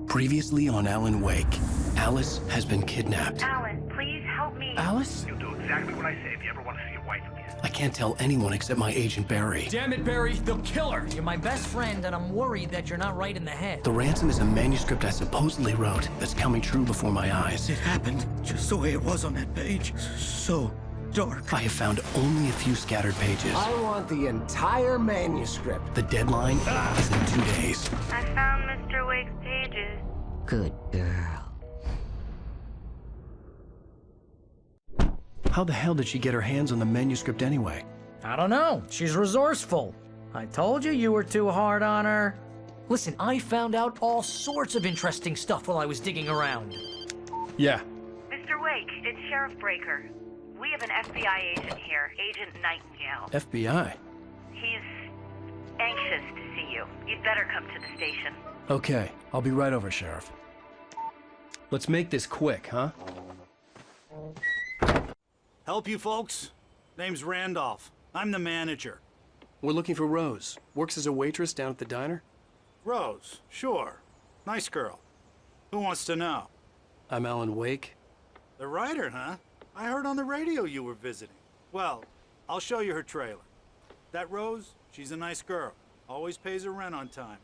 Previously on Alan Wake, Alice has been kidnapped. Alan, please help me. Alice? You'll do exactly what I say if you ever want to see your wife again. I can't tell anyone except my agent Barry. Damn it, Barry, they'll kill her! You're my best friend, and I'm worried that you're not right in the head. The ransom is a manuscript I supposedly wrote that's coming true before my eyes. It happened just the way it was on that page. So dark. I have found only a few scattered pages. I want the entire manuscript. The deadline is in 2 days. I found Mr. Wake's pages. Good girl. How the hell did she get her hands on the manuscript anyway? I don't know. She's resourceful. I told you were too hard on her. Listen, I found out all sorts of interesting stuff while I was digging around. Yeah. Mr. Wake, it's Sheriff Breaker. We have an FBI agent here, Agent Nightingale. FBI? He's anxious to see you. You'd better come to the station. Okay, I'll be right over, Sheriff. Let's make this quick, huh? Help you folks? Name's Randolph. I'm the manager. We're looking for Rose. Works as a waitress down at the diner. Rose, sure. Nice girl. Who wants to know? I'm Alan Wake. The writer, huh? I heard on the radio you were visiting. Well, I'll show you her trailer. That Rose, she's a nice girl. Always pays her rent on time.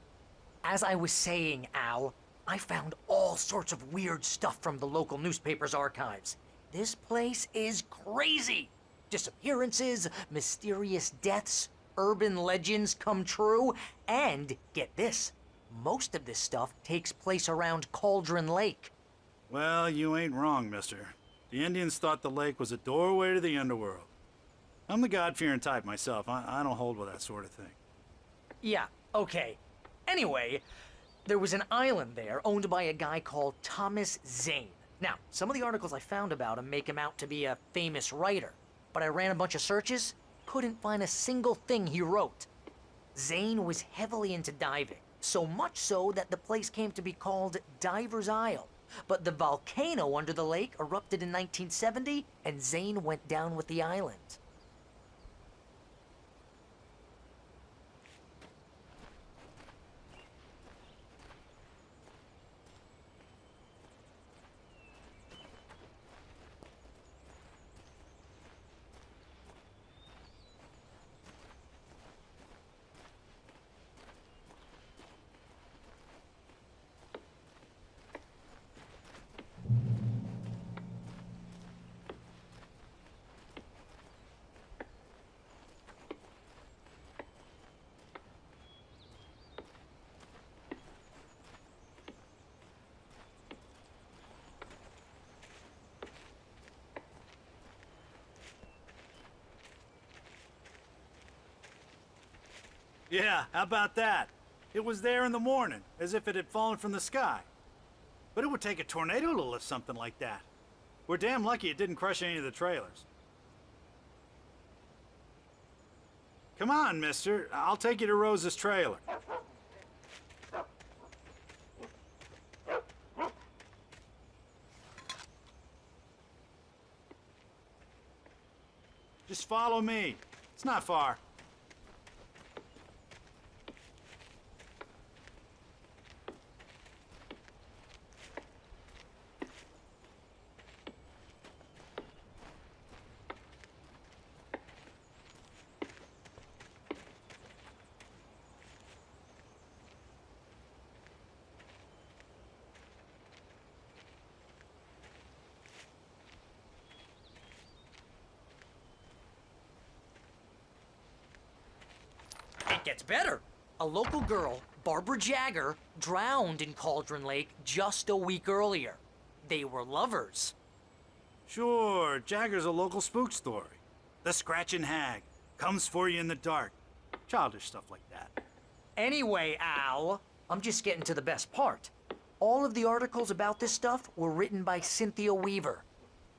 As I was saying, Al, I found all sorts of weird stuff from the local newspaper's archives. This place is crazy. Disappearances, mysterious deaths, urban legends come true, and get this, most of this stuff takes place around Cauldron Lake. Well, you ain't wrong, mister. The Indians thought the lake was a doorway to the underworld. I'm the God-fearing type myself. I don't hold with that sort of thing. Yeah, okay. Anyway, there was an island there owned by a guy called Thomas Zane. Now, some of the articles I found about him make him out to be a famous writer, but I ran a bunch of searches, couldn't find a single thing he wrote. Zane was heavily into diving, so much so that the place came to be called Diver's Isle. But the volcano under the lake erupted in 1970, and Zane went down with the island. Yeah, how about that? It was there in the morning, as if it had fallen from the sky. But it would take a tornado to lift something like that. We're damn lucky it didn't crush any of the trailers. Come on, mister. I'll take you to Rose's trailer. Just follow me. It's not far. It gets better. A local girl, Barbara Jagger, drowned in Cauldron Lake just a week earlier. They were lovers. Sure, Jagger's a local spook story. The Scratching Hag. Comes for you in the dark. Childish stuff like that. Anyway, Al, I'm just getting to the best part. All of the articles about this stuff were written by Cynthia Weaver.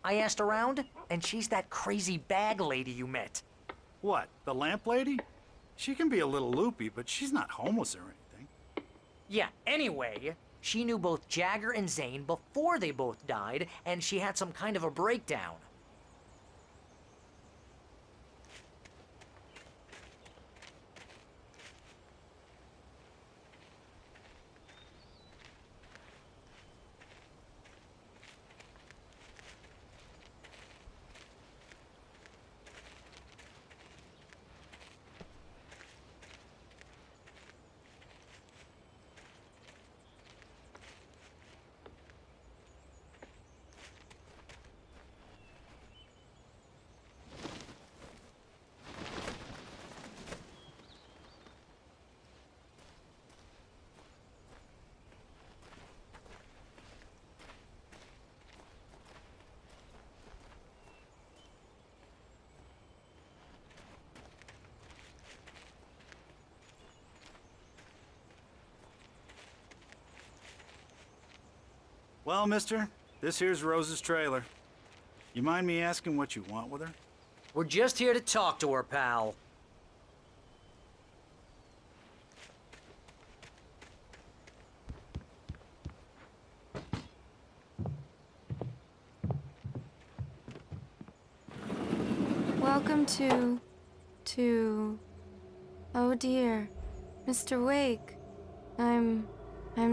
I asked around, and she's that crazy bag lady you met. What, the lamp lady? She can be a little loopy, but she's not homeless or anything. Yeah, anyway, she knew both Jagger and Zane before they both died, and she had some kind of a breakdown. Well, mister, this here's Rose's trailer. You mind me asking what you want with her? We're just here to talk to her, pal. Welcome to... Oh dear, Mr. Wake. I'm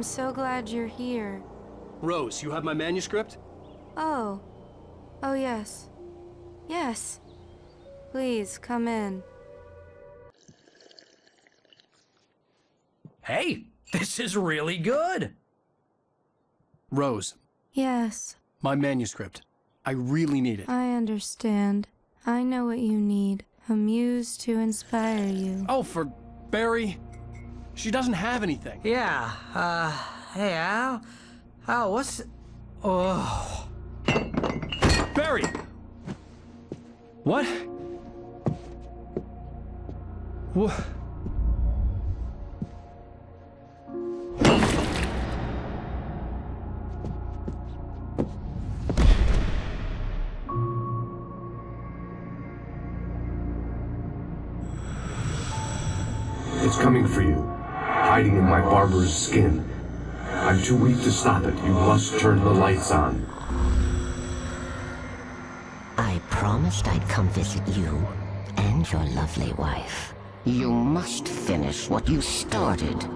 so glad you're here. Rose, you have my manuscript? Oh. Oh yes. Yes. Please, come in. Hey, this is really good! Rose, Yes, my manuscript. I really need it. I understand. I know what you need. A muse to inspire you. Oh, for Barry? She doesn't have anything. Yeah, hey, Al, what's... Oh... Barry! What? What? It's coming for you, hiding in my barber's skin. I'm too weak to stop it. You must turn the lights on. I promised I'd come visit you and your lovely wife. You must finish what you started.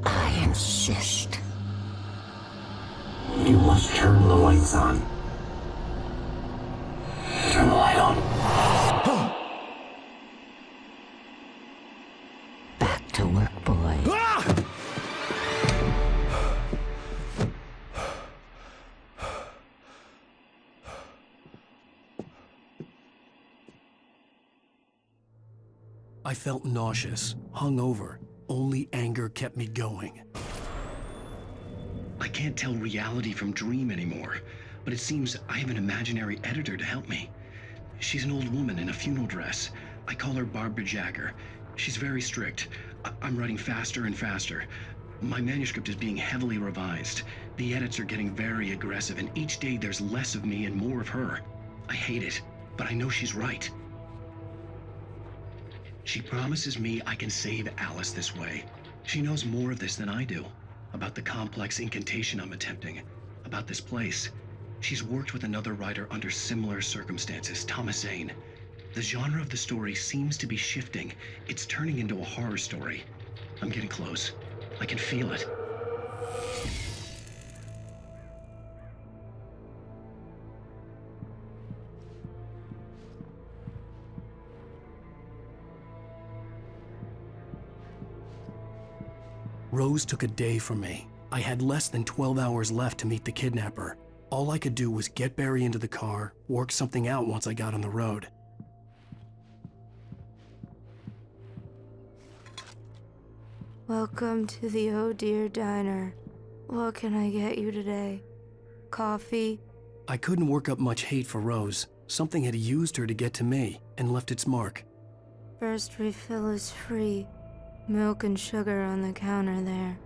I insist. You must turn the lights on. Turn the light on. Back to work, boy. I felt nauseous, hungover. Only anger kept me going. I can't tell reality from dream anymore, but it seems I have an imaginary editor to help me. She's an old woman in a funeral dress. I call her Barbara Jagger. She's very strict. I'm writing faster and faster. My manuscript is being heavily revised. The edits are getting very aggressive, and each day there's less of me and more of her. I hate it, but I know she's right. She promises me I can save Alice this way. She knows more of this than I do. About the complex incantation I'm attempting. About this place. She's worked with another writer under similar circumstances, Thomas Zane. The genre of the story seems to be shifting. It's turning into a horror story. I'm getting close. I can feel it. Rose took a day from me. I had less than 12 hours left to meet the kidnapper. All I could do was get Barry into the car, work something out once I got on the road. Welcome to the Oh Dear Diner. What can I get you today? Coffee? I couldn't work up much hate for Rose. Something had used her to get to me and left its mark. First refill is free. Milk and sugar on the counter there.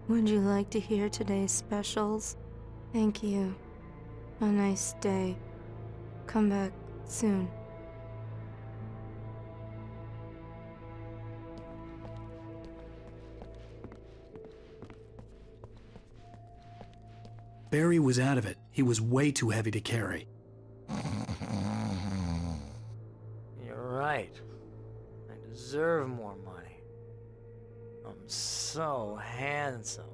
Would you like to hear today's specials? Thank you. A nice day. Come back soon. Barry was out of it. He was way too heavy to carry. You're right. I deserve more money. I'm so handsome.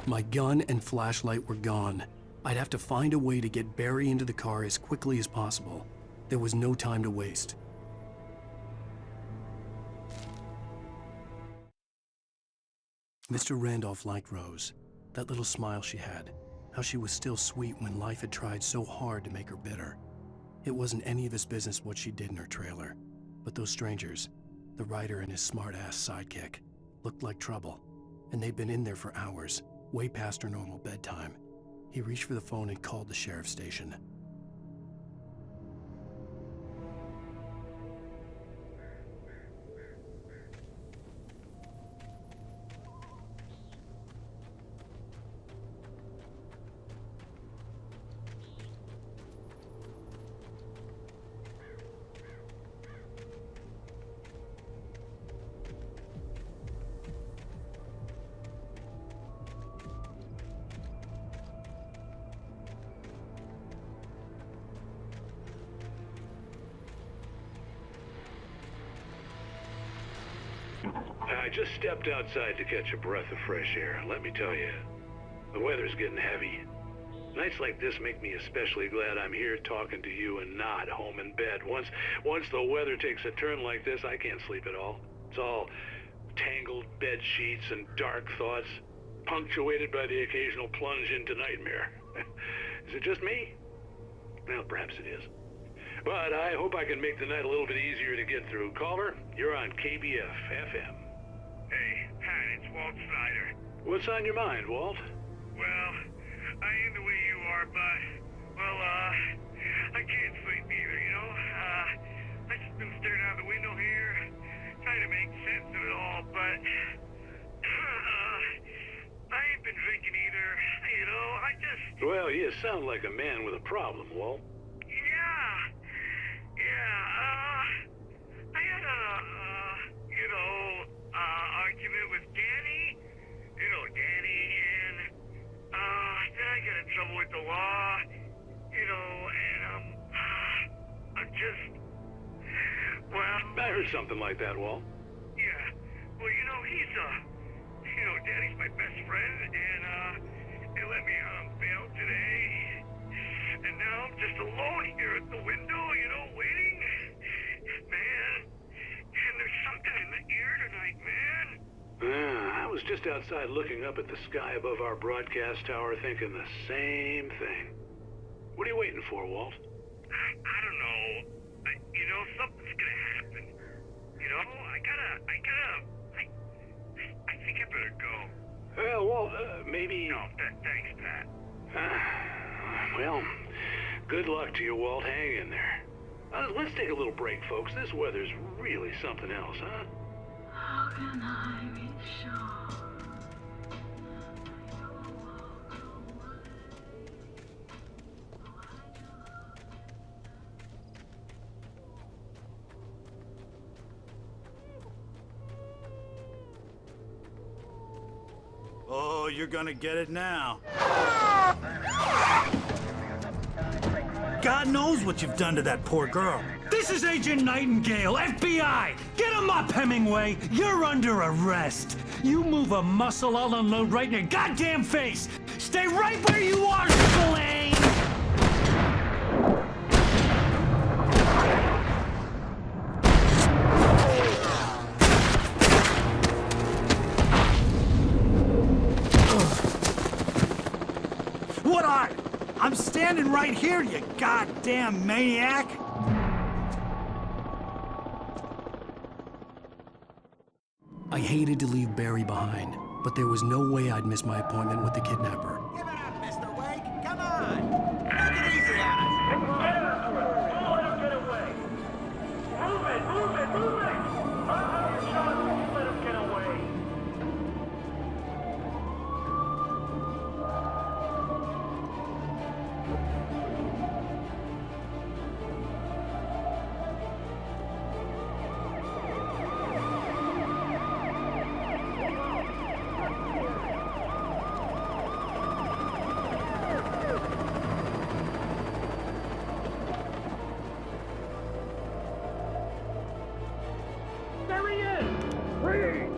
My gun and flashlight were gone. I'd have to find a way to get Barry into the car as quickly as possible. There was no time to waste. Mr. Randolph liked Rose. That little smile she had. How she was still sweet when life had tried so hard to make her bitter. It wasn't any of his business what she did in her trailer. But those strangers, the writer and his smart-ass sidekick, looked like trouble. And they'd been in there for hours, way past her normal bedtime. He reached for the phone and called the sheriff's station. I just stepped outside to catch a breath of fresh air. Let me tell you, the weather's getting heavy. Nights like this make me especially glad I'm here talking to you and not home in bed. Once the weather takes a turn like this, I can't sleep at all. It's all tangled bed sheets and dark thoughts, punctuated by the occasional plunge into nightmare. Is it just me? Well, perhaps it is. But I hope I can make the night a little bit easier to get through. Caller, you're on KBF FM. Hey, Pat, it's Walt Snyder. What's on your mind, Walt? Well, I am the way you are, but, well, I can't sleep either, you know? I just been staring out the window here, trying to make sense of it all, but, I ain't been drinking either, you know? I just... Well, you sound like a man with a problem, Walt. I had argument with Danny, and, then I got in trouble with the law, and, I'm just, well... I heard something like that, Walt. Yeah, well, Danny's my best friend, and, they let me out on bail today, and now I'm just alone here at the window, waiting. Man, and there's something in the air tonight, man. I was just outside looking up at the sky above our broadcast tower thinking the same thing. What are you waiting for, Walt? I don't know. Something's gonna happen. I think I better go. Well, Walt, maybe... No, thanks, Pat. Well, good luck to you, Walt. Hang in there. Let's take a little break, folks. This weather's really something else, huh? How can I be sure? Oh, you're gonna get it now. God knows what you've done to that poor girl. This is Agent Nightingale, FBI! Get him up, Hemingway! You're under arrest! You move a muscle, I'll unload right in your goddamn face! Stay right where you are, Spillane! What are? I'm standing right here, you goddamn maniac! I hated to leave Barry behind, but there was no way I'd miss my appointment with the kidnapper. Give it up, Mr. Wake! Come on! Take it easy on us! Don't let him get away! Move it! I'll have your shot if you let him get away! There he is! Freeze!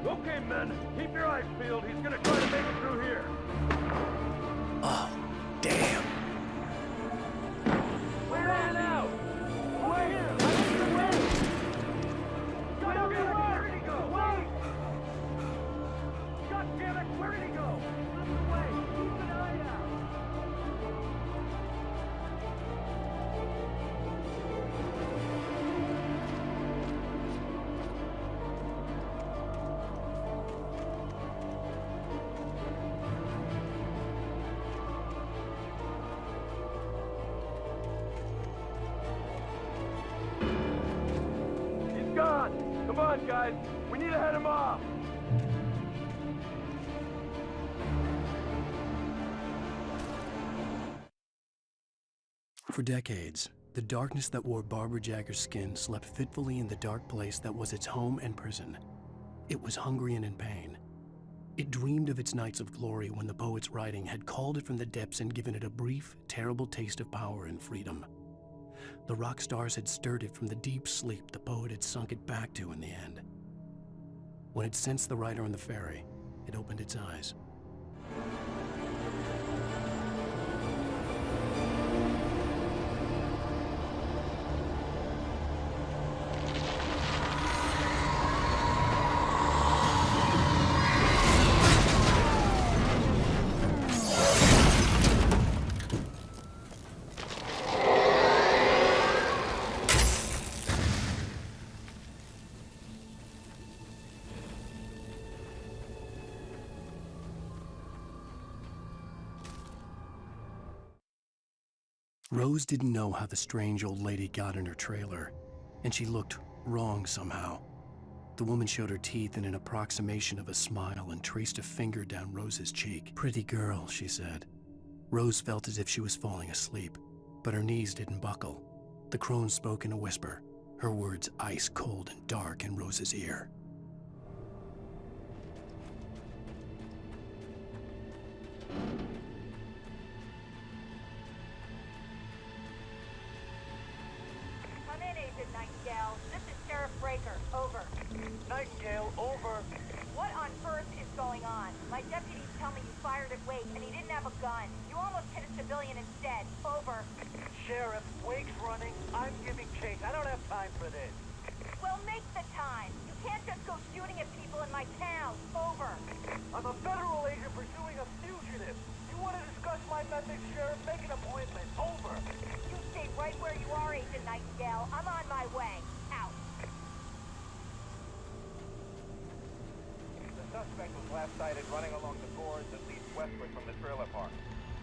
Okay, men, keep your eyes peeled. He's gonna try to make it through here. Oh, damn. We ran out! Wait! Where'd he go? Wait! God damn it! Where'd he go? Wait! Keep an eye out! He's gone! Come on, guys! We need to head him off! For decades, the darkness that wore Barbara Jagger's skin slept fitfully in the dark place that was its home and prison. It was hungry and in pain. It dreamed of its nights of glory when the poet's writing had called it from the depths and given it a brief, terrible taste of power and freedom. The rock stars had stirred it from the deep sleep the poet had sunk it back to in the end. When it sensed the rider on the ferry, it opened its eyes. Rose didn't know how the strange old lady got in her trailer, and she looked wrong somehow. The woman showed her teeth in an approximation of a smile and traced a finger down Rose's cheek. "Pretty girl," she said. Rose felt as if she was falling asleep, but her knees didn't buckle. The crone spoke in a whisper, her words ice cold and dark in Rose's ear. Come in, Agent Nightingale. This is Sheriff Breaker. Over. Nightingale, over. What on earth is going on? My deputies tell me you fired at Wake and he didn't have a gun. You almost hit a civilian instead. Over. Sheriff, Wake's running. I'm giving chase. I don't have time for this. Well, make the time. You can't just go shooting at people in my town. Over. I'm a federal agent pursuing a fugitive. You want to discuss my methods, Sheriff? Make an appointment. Over. You stay right where you are, Agent Nightingale. I'm on my way. Out. The suspect was last sighted running along the gorge that leads westward from the trailer park.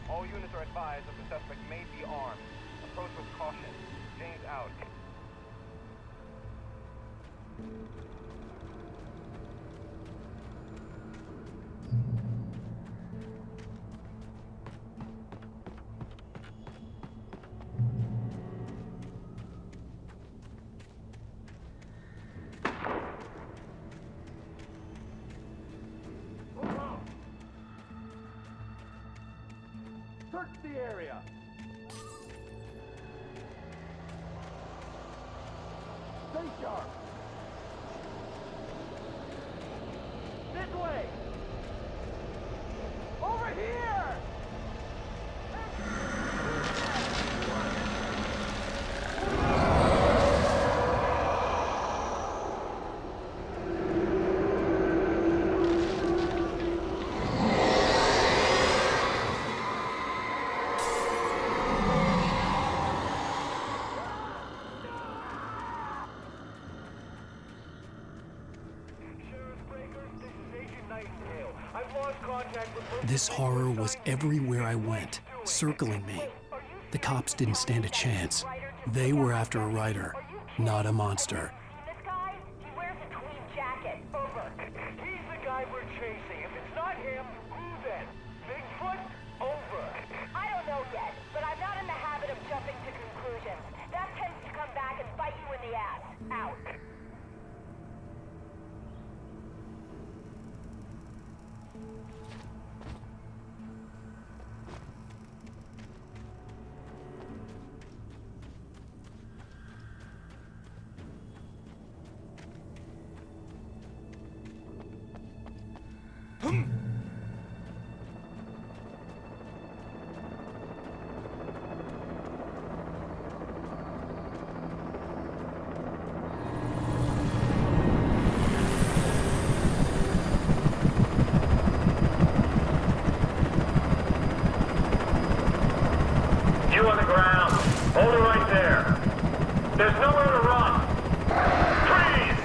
All units are advised that the suspect may be armed. Approach with caution. James out. Search the area. Stay sharp. This way. Over here. This horror was everywhere I went, circling me. The cops didn't stand a chance. They were after a rider, not a monster. This guy, he wears a tweed jacket. Over. He's the guy we're chasing. If it's not him, who then? Bigfoot? Over. I don't know yet, but I'm not in the habit of jumping to conclusions. That tends to come back and bite you in the ass. Out. You on the ground. Hold it right there. There's nowhere to run. Freeze!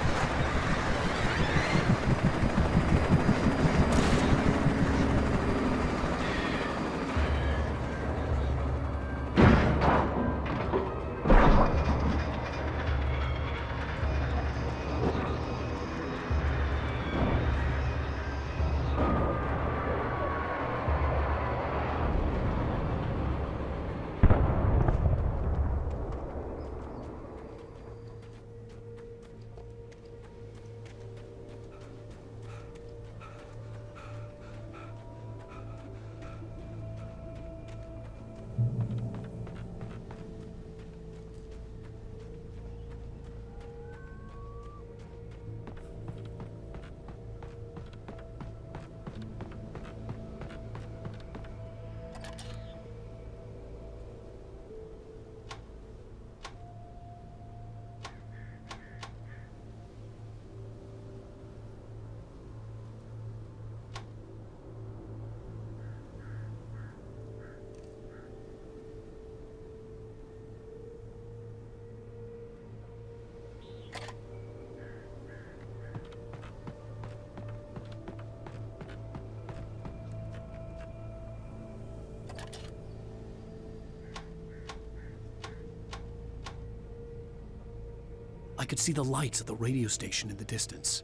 I could see the lights of the radio station in the distance.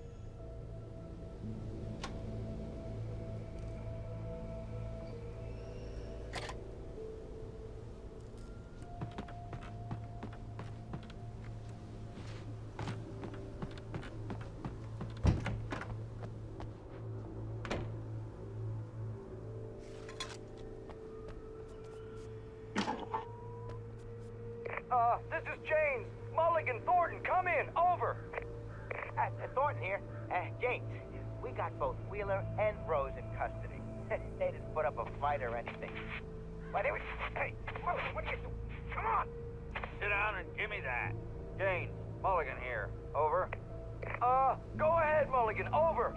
This is James. Mulligan, Thornton, come in. Over. Thornton here. James, we got both Wheeler and Rose in custody. They didn't put up a fight or anything. Why, they were... Hey, Mulligan, what are you doing? Come on. Sit down and give me that. James, Mulligan here. Over. Go ahead, Mulligan. Over.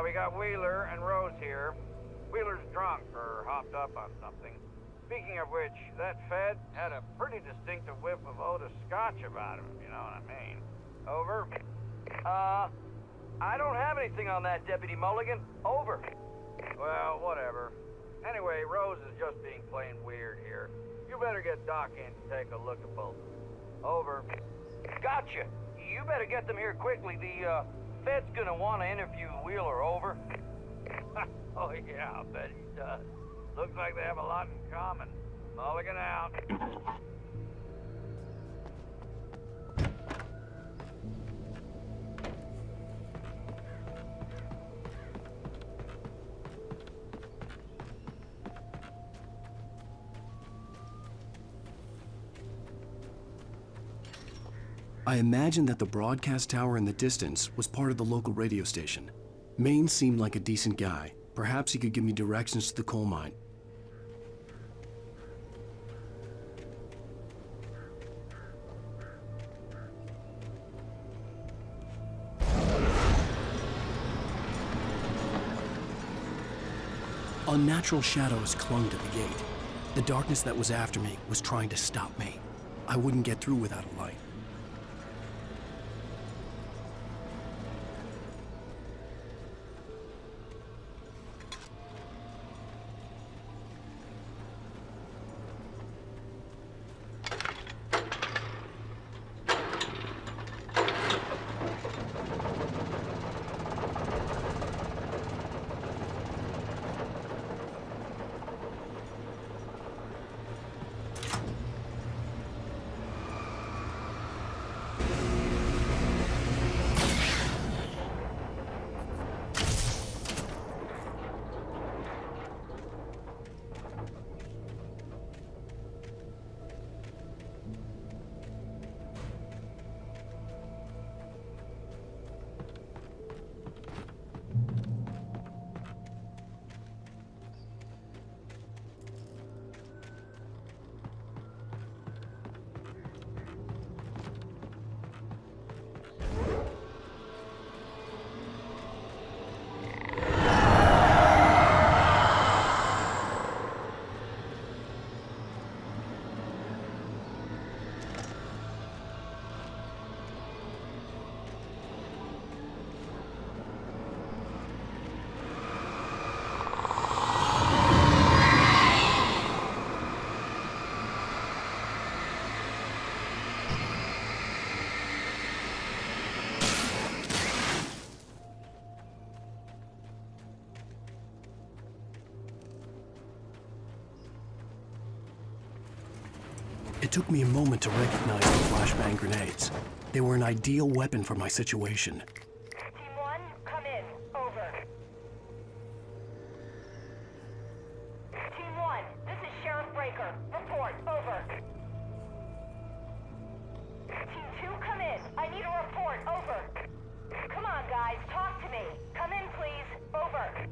We got Wheeler and Rose here. Wheeler's drunk or hopped up on something. Speaking of which, that Fed had a pretty distinctive whiff of Otis Scotch about him, if you know what I mean. Over. I don't have anything on that, Deputy Mulligan. Over. Well, whatever. Anyway, Rose is just being plain weird here. You better get Doc in to take a look at both. Over. Gotcha. You better get them here quickly. The, Fed's gonna want to interview Wheeler. Over. Oh, yeah, I'll bet he does. Looks like they have a lot in common. Mulligan out. I imagined that the broadcast tower in the distance was part of the local radio station. Maine seemed like a decent guy. Perhaps he could give me directions to the coal mine. Unnatural shadows clung to the gate. The darkness that was after me was trying to stop me. I wouldn't get through without a light. It took me a moment to recognize the flashbang grenades. They were an ideal weapon for my situation. Team 1, come in. Over. Team 1, this is Sheriff Breaker. Report. Over. Team 2, come in. I need a report. Over. Come on, guys. Talk to me. Come in, please. Over.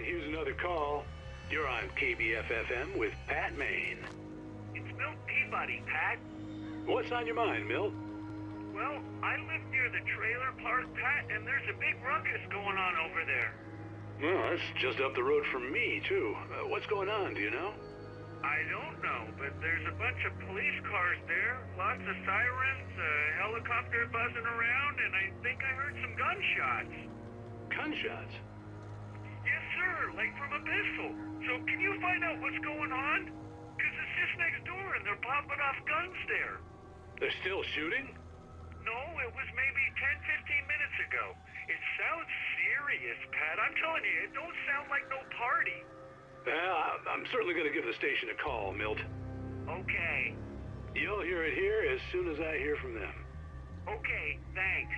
here's another call. You're on KBFFM with Pat Maine. It's Milt Peabody, Pat. What's on your mind, Milt? Well, I live near the trailer park, Pat, and there's a big ruckus going on over there. Well, that's just up the road from me, too. What's going on, do you know? I don't know, but there's a bunch of police cars there, lots of sirens, a helicopter buzzing around, and I think I heard some gunshots. Gunshots? Yes, sir, like from a pistol. So can you find out what's going on? Because it's just next door and they're popping off guns there. They're still shooting? No, it was maybe 10-15 minutes ago. It sounds serious, Pat. I'm telling you, it don't sound like no party. Well, I'm certainly going to give the station a call, Milt. Okay. You'll hear it here as soon as I hear from them. Okay, thanks.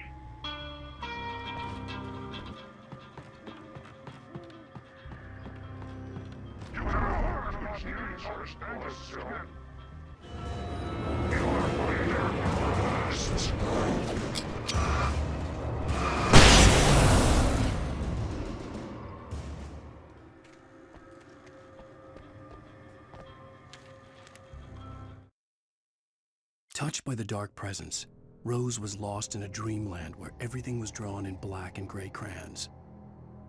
You have heard of the series or Standees again. You are my last. Touched by the dark presence, Rose was lost in a dreamland where everything was drawn in black and gray crayons.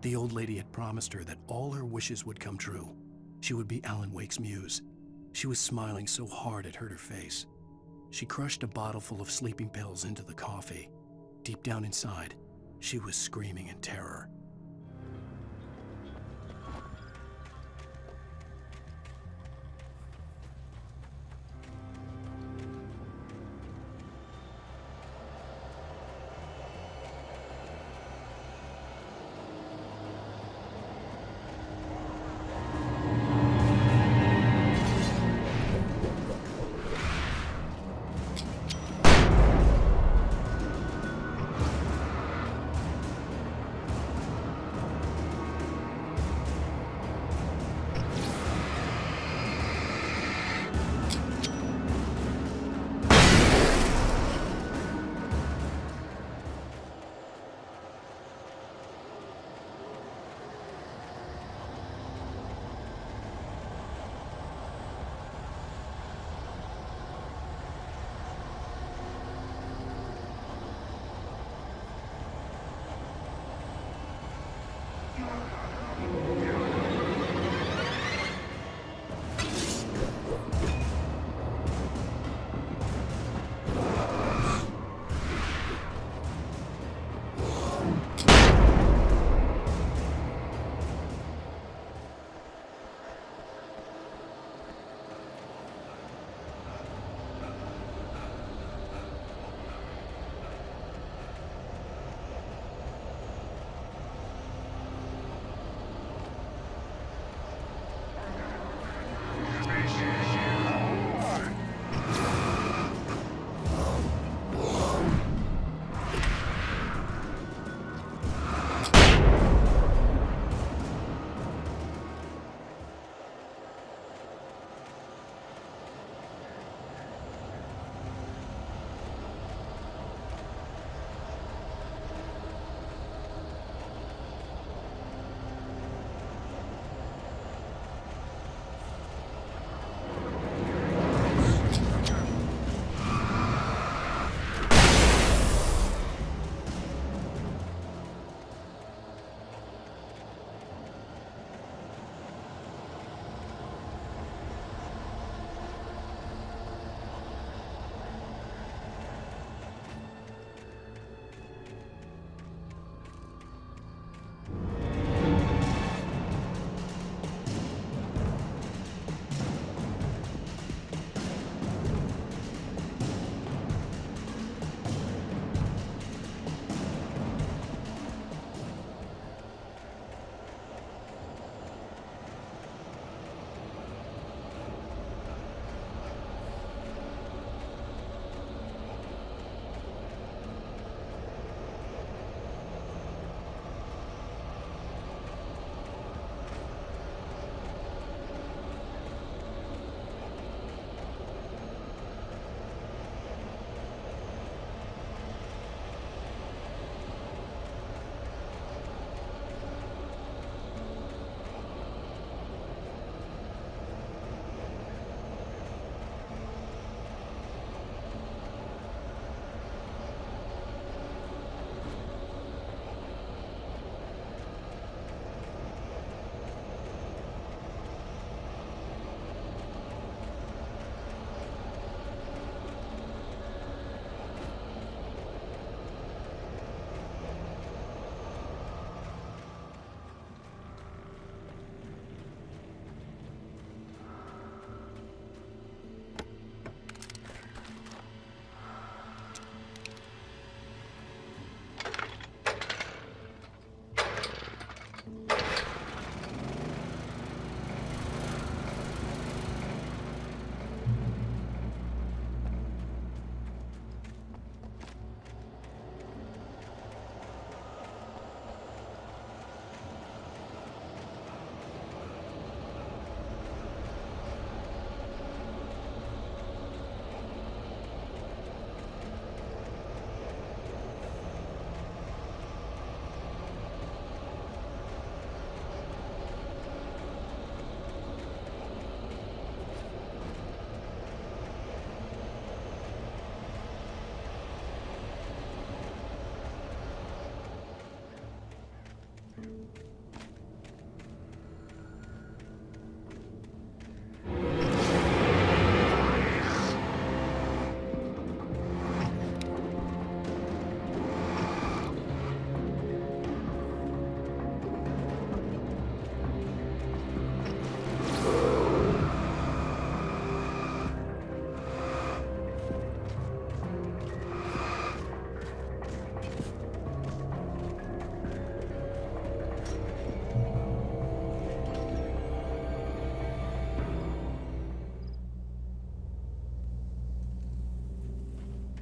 The old lady had promised her that all her wishes would come true. She would be Alan Wake's muse. She was smiling so hard it hurt her face. She crushed a bottle full of sleeping pills into the coffee. Deep down inside, she was screaming in terror.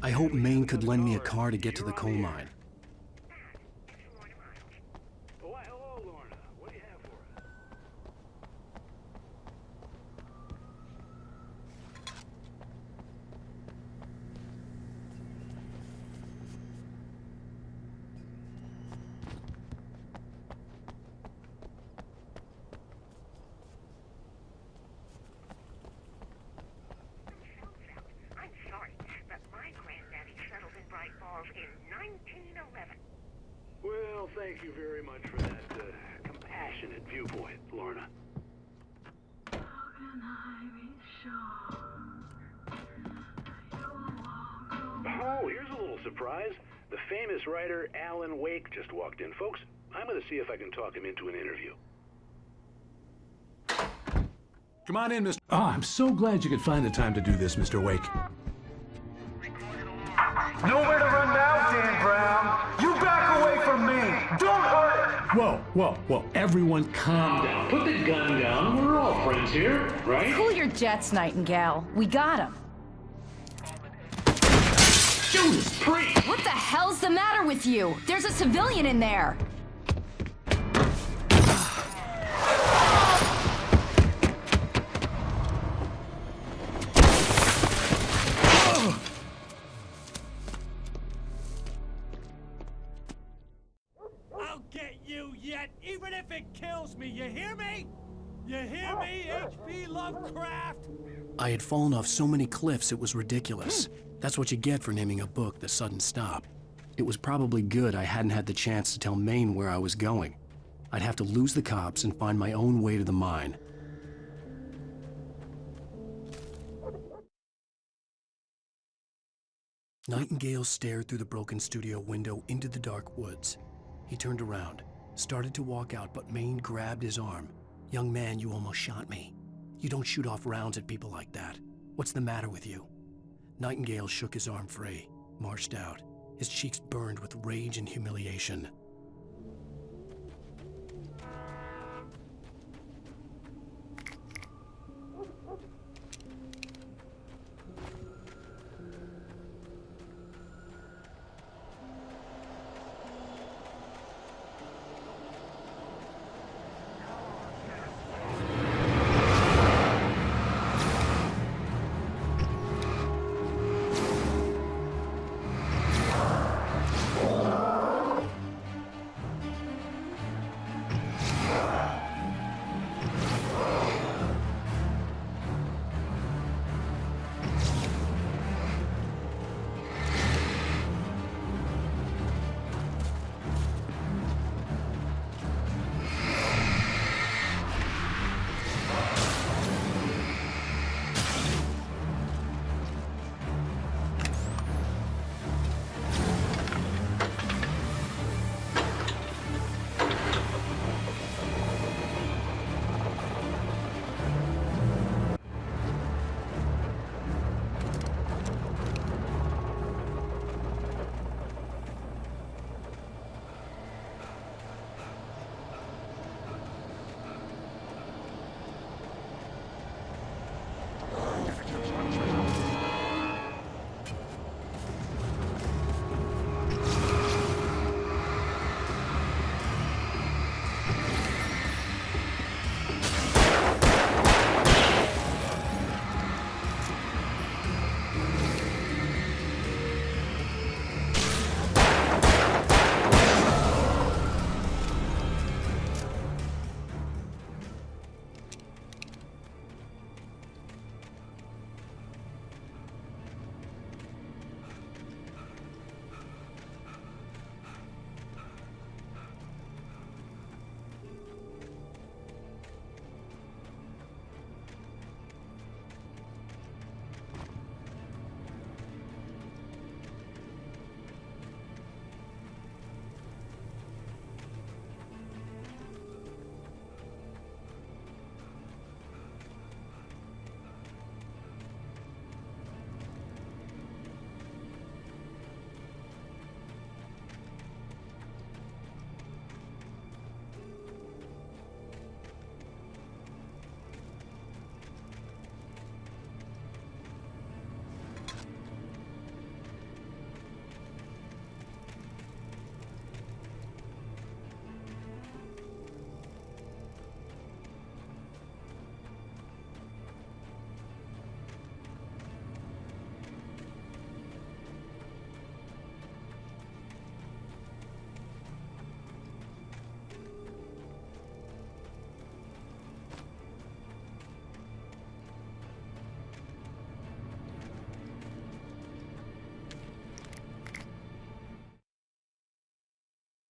I hoped Maine could lend me a car to get to the coal mine. Why, hello, Lorna. What do you have for us? I'm sorry, but my granddaddy settled in Bright Falls in 1911. Well, thank you very much for that compassionate viewpoint, Lorna. Oh, here's a little surprise. The famous writer Alan Wake just walked in. Folks, I'm going to see if I can talk him into an interview. Come on in, Mr. Oh, I'm so glad you could find the time to do this, Mr. Wake. Nowhere to run now, Dan Brown. You back away from me. Don't hurt it. Whoa. Everyone calm down. Put the gun down. We're all friends here, right? Cool your jets, Nightingale. We got him. Judas Priest! What the hell's the matter with you? There's a civilian in there. I'll get you yet, even if it kills me. You hear me? You hear me, H.P. Lovecraft? I had fallen off so many cliffs it was ridiculous. That's what you get for naming a book The Sudden Stop. It was probably good I hadn't had the chance to tell Maine where I was going. I'd have to lose the cops and find my own way to the mine. Nightingale stared through the broken studio window into the dark woods. He turned around, started to walk out, but Maine grabbed his arm. "Young man, you almost shot me. You don't shoot off rounds at people like that. What's the matter with you?" Nightingale shook his arm free, marched out. His cheeks burned with rage and humiliation.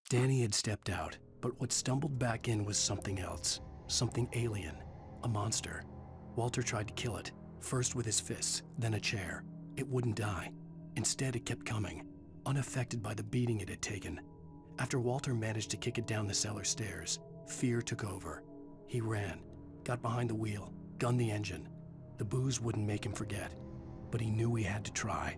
Danny had stepped out, but what stumbled back in was something else. Something alien. A monster. Walter tried to kill it, first with his fists, then a chair. It wouldn't die. Instead, it kept coming, unaffected by the beating it had taken. After Walter managed to kick it down the cellar stairs, fear took over. He ran, got behind the wheel, gunned the engine. The booze wouldn't make him forget, but he knew he had to try.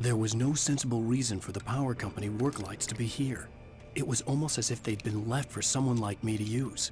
There was no sensible reason for the power company work lights to be here. It was almost as if they'd been left for someone like me to use.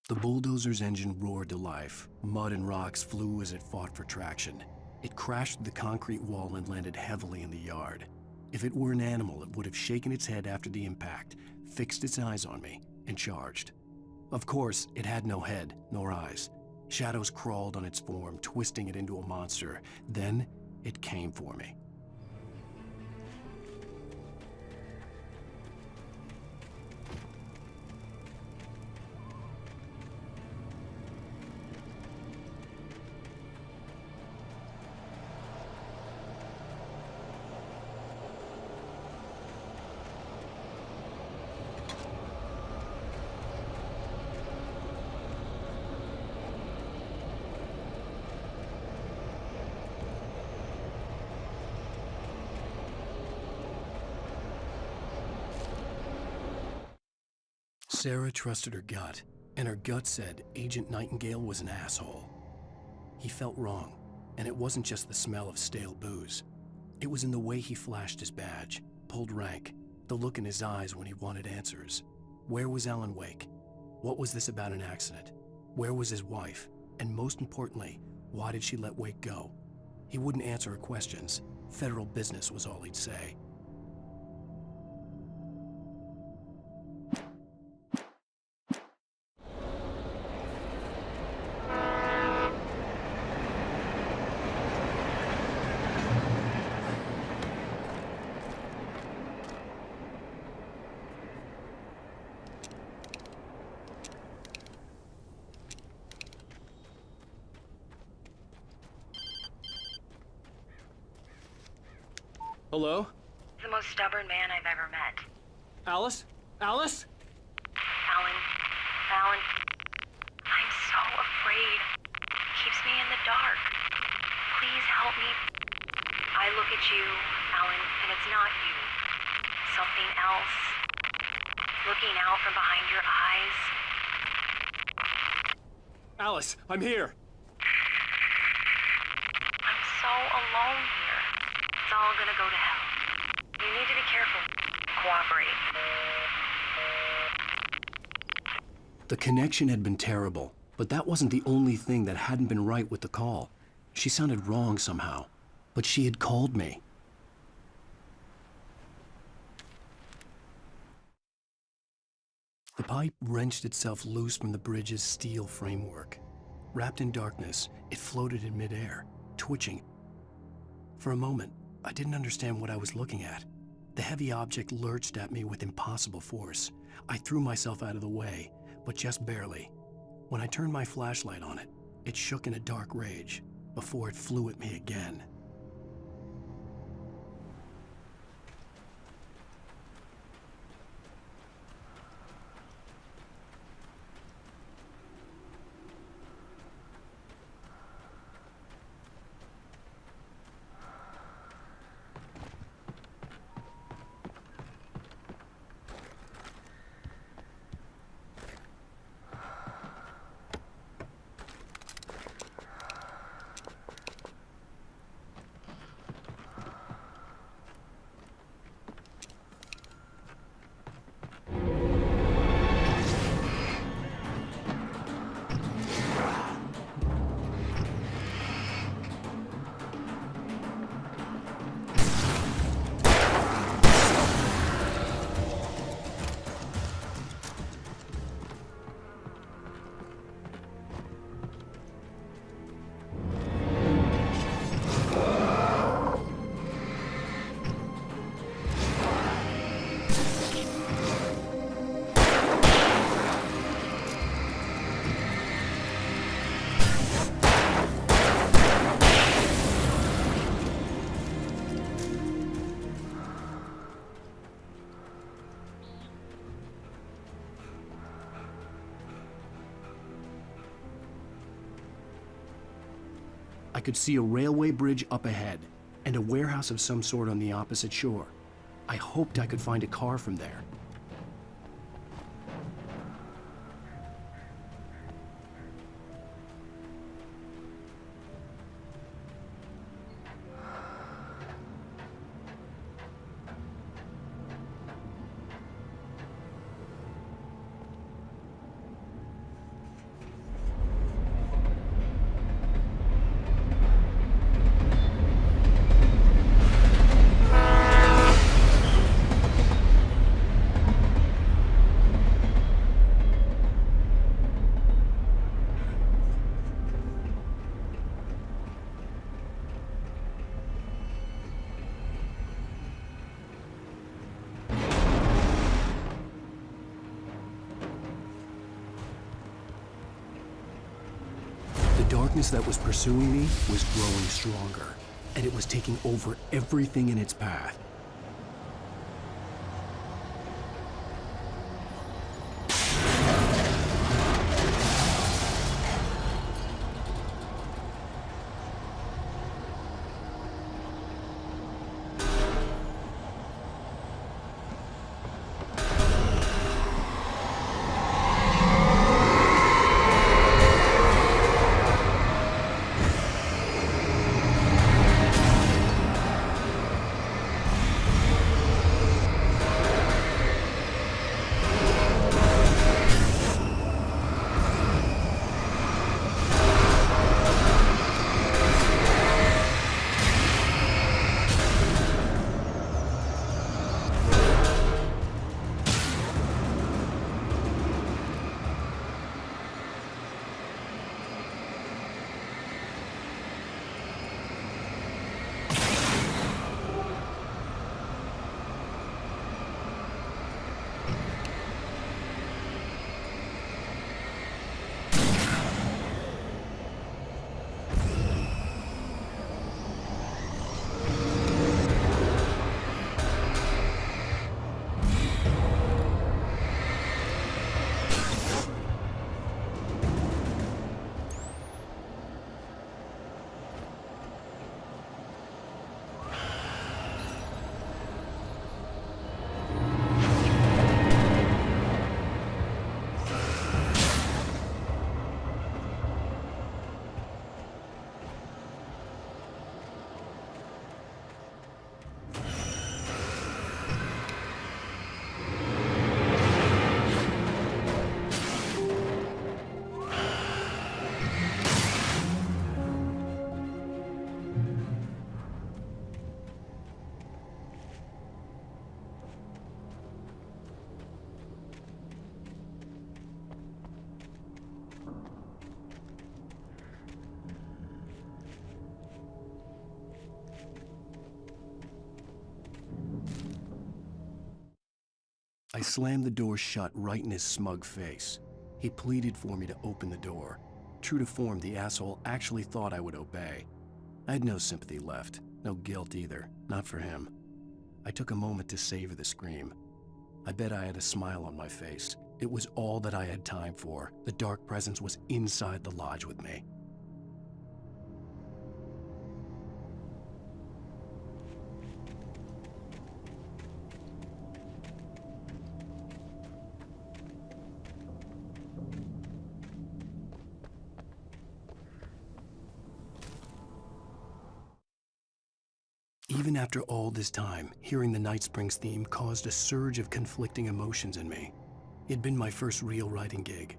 The bulldozer's engine roared to life. Mud and rocks flew as it fought for traction. It crashed through the concrete wall and landed heavily in the yard. If it were an animal, it would have shaken its head after the impact, fixed its eyes on me, and charged. Of course, it had no head, nor eyes. Shadows crawled on its form, twisting it into a monster. Then, it came for me. Sarah trusted her gut, and her gut said Agent Nightingale was an asshole. He felt wrong, and it wasn't just the smell of stale booze. It was in the way he flashed his badge, pulled rank, the look in his eyes when he wanted answers. Where was Alan Wake? What was this about an accident? Where was his wife? And most importantly, why did she let Wake go? He wouldn't answer her questions. Federal business was all he'd say. Hello? The most stubborn man I've ever met. Alice? Alice? Alan, I'm so afraid. Keeps me in the dark. Please help me. I look at you, Alan, and it's not you. Something else. Looking out from behind your eyes. Alice, I'm here. I'm so alone here. It's all gonna go to hell. You need to be careful. Cooperate. The connection had been terrible, but that wasn't the only thing that hadn't been right with the call. She sounded wrong somehow, but she had called me. The pipe wrenched itself loose from the bridge's steel framework. Wrapped in darkness, it floated in midair, twitching. For a moment, I didn't understand what I was looking at. The heavy object lurched at me with impossible force. I threw myself out of the way, but just barely. When I turned my flashlight on it, it shook in a dark rage before it flew at me again. I could see a railway bridge up ahead, and a warehouse of some sort on the opposite shore. I hoped I could find a car from there. darkness that was pursuing me was growing stronger, and it was taking over everything in its path. I slammed the door shut right in his smug face. He pleaded for me to open the door. True to form, the asshole actually thought I would obey. I had no sympathy left, no guilt either, not for him. I took a moment to savor the scream. I bet I had a smile on my face. It was all that I had time for. The dark presence was inside the lodge with me. Even after all this time, hearing the Night Springs theme caused a surge of conflicting emotions in me. It'd been my first real writing gig.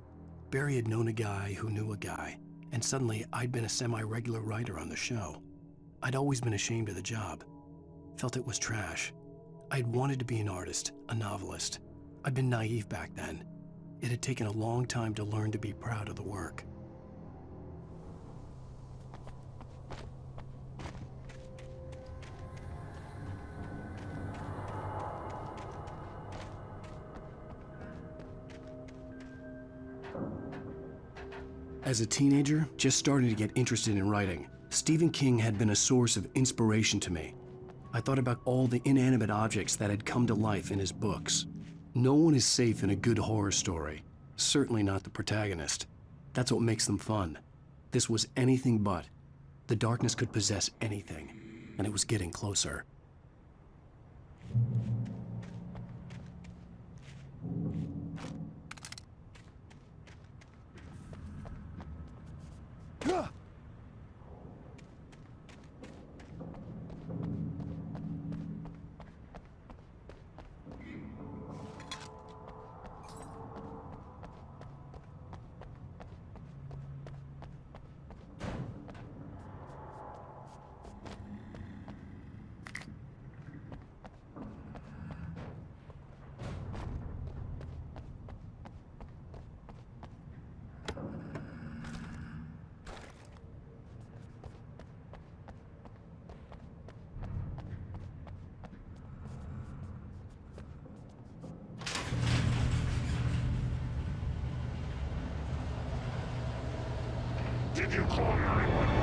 Barry had known a guy who knew a guy, and suddenly I'd been a semi-regular writer on the show. I'd always been ashamed of the job. Felt it was trash. I'd wanted to be an artist, a novelist. I'd been naive back then. It had taken a long time to learn to be proud of the work. As a teenager, just starting to get interested in writing, Stephen King had been a source of inspiration to me. I thought about all the inanimate objects that had come to life in his books. No one is safe in a good horror story, certainly not the protagonist. That's what makes them fun. This was anything but. The darkness could possess anything, and it was getting closer. Did you call 911?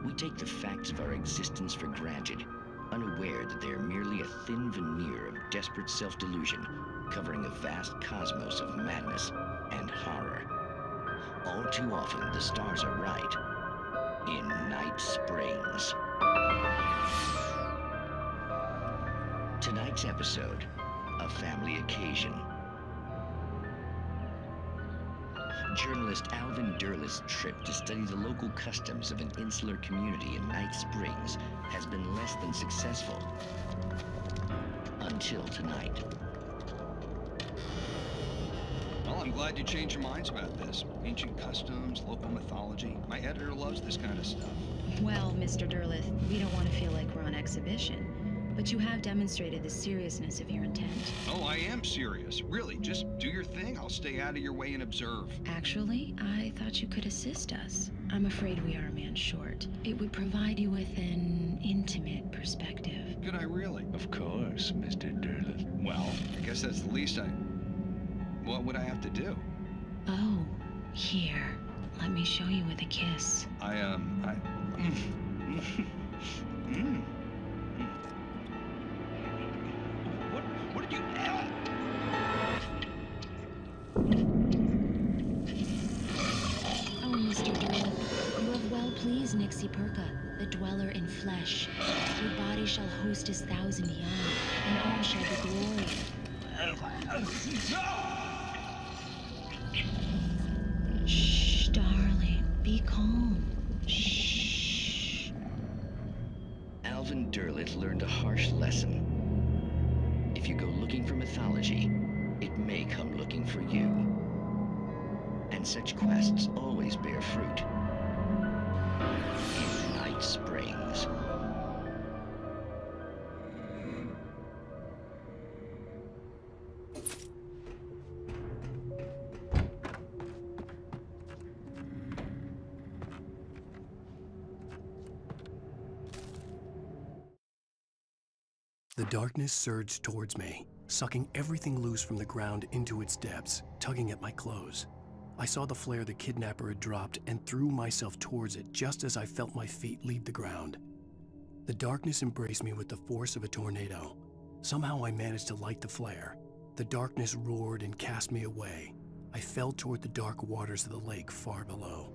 We take the facts of our existence for granted, unaware that they are merely a thin veneer of desperate self-delusion, covering a vast cosmos of madness and horror. All too often, the stars are right. In Night Springs. Tonight's episode, a family occasion. Journalist Alvin Derleth's trip to study the local customs of an insular community in Night Springs has been less than successful. Until tonight. Well, I'm glad you changed your minds about this. Ancient customs, local mythology. My editor loves this kind of stuff. Well, Mr. Derleth, we don't want to feel like we're on exhibition, but you have demonstrated the seriousness of your intent. Oh, I am serious. Really, just do your thing. I'll stay out of your way and observe. Actually, I thought you could assist us. I'm afraid we are a man short. It would provide you with an intimate perspective. Could I really? Of course, Mr. Derleth. Well, I guess that's the least I... What would I have to do? Oh, here. Let me show you with a kiss. What did you... Oh, Mr. Derleth, you have well pleased Nixie Perka, the dweller in flesh. Your body shall host his 1,000 young, and all shall be glory. Shh, darling, be calm. Shh. Alvin Derleth learned a harsh lesson. If you go looking for mythology, it may come looking for you. And such quests always bear fruit. In Night Springs. The darkness surged towards me, sucking everything loose from the ground into its depths, tugging at my clothes. I saw the flare the kidnapper had dropped and threw myself towards it just as I felt my feet leave the ground. The darkness embraced me with the force of a tornado. Somehow I managed to light the flare. The darkness roared and cast me away. I fell toward the dark waters of the lake far below.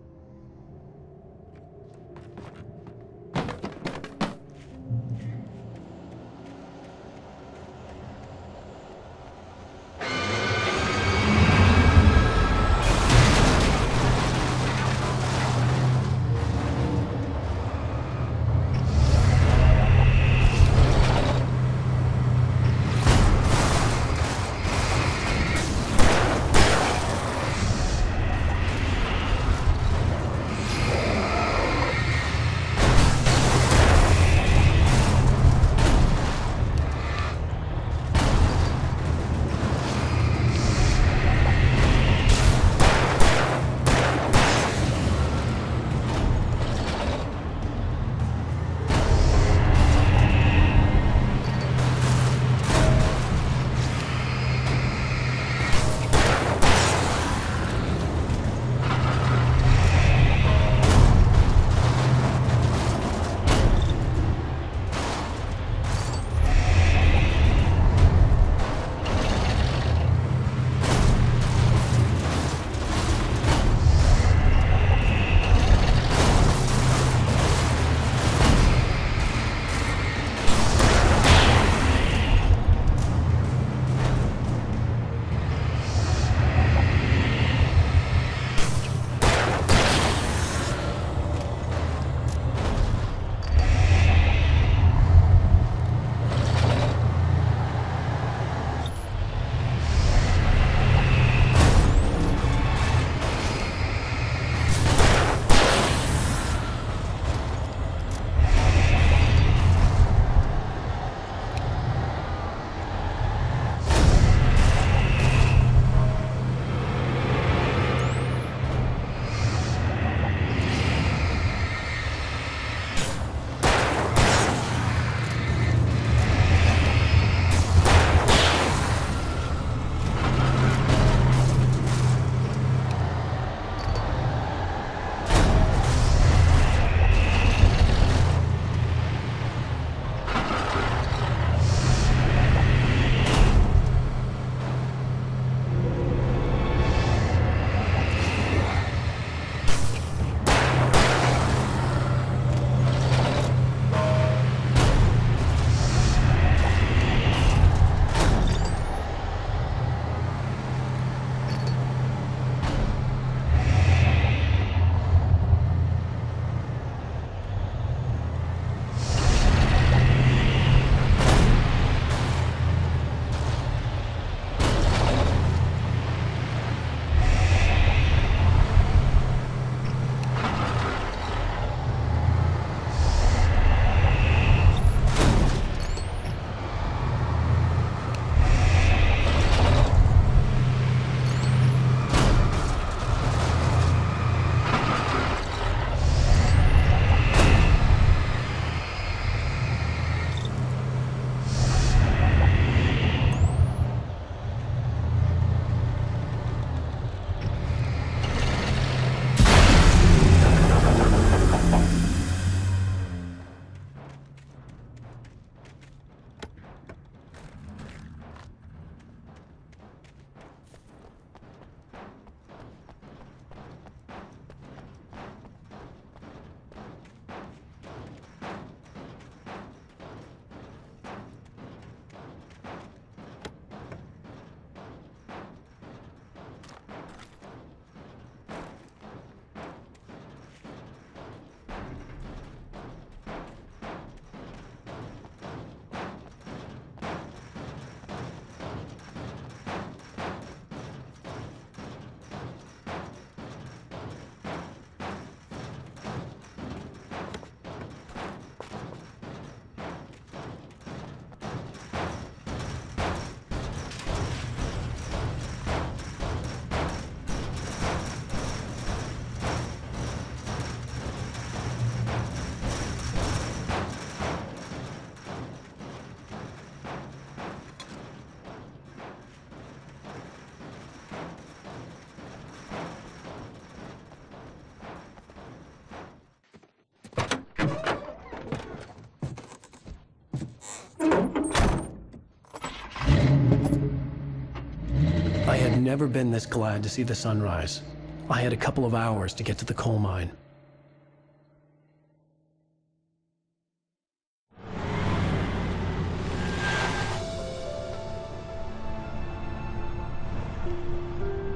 never been this glad to see the sunrise. I had a couple of hours to get to the coal mine.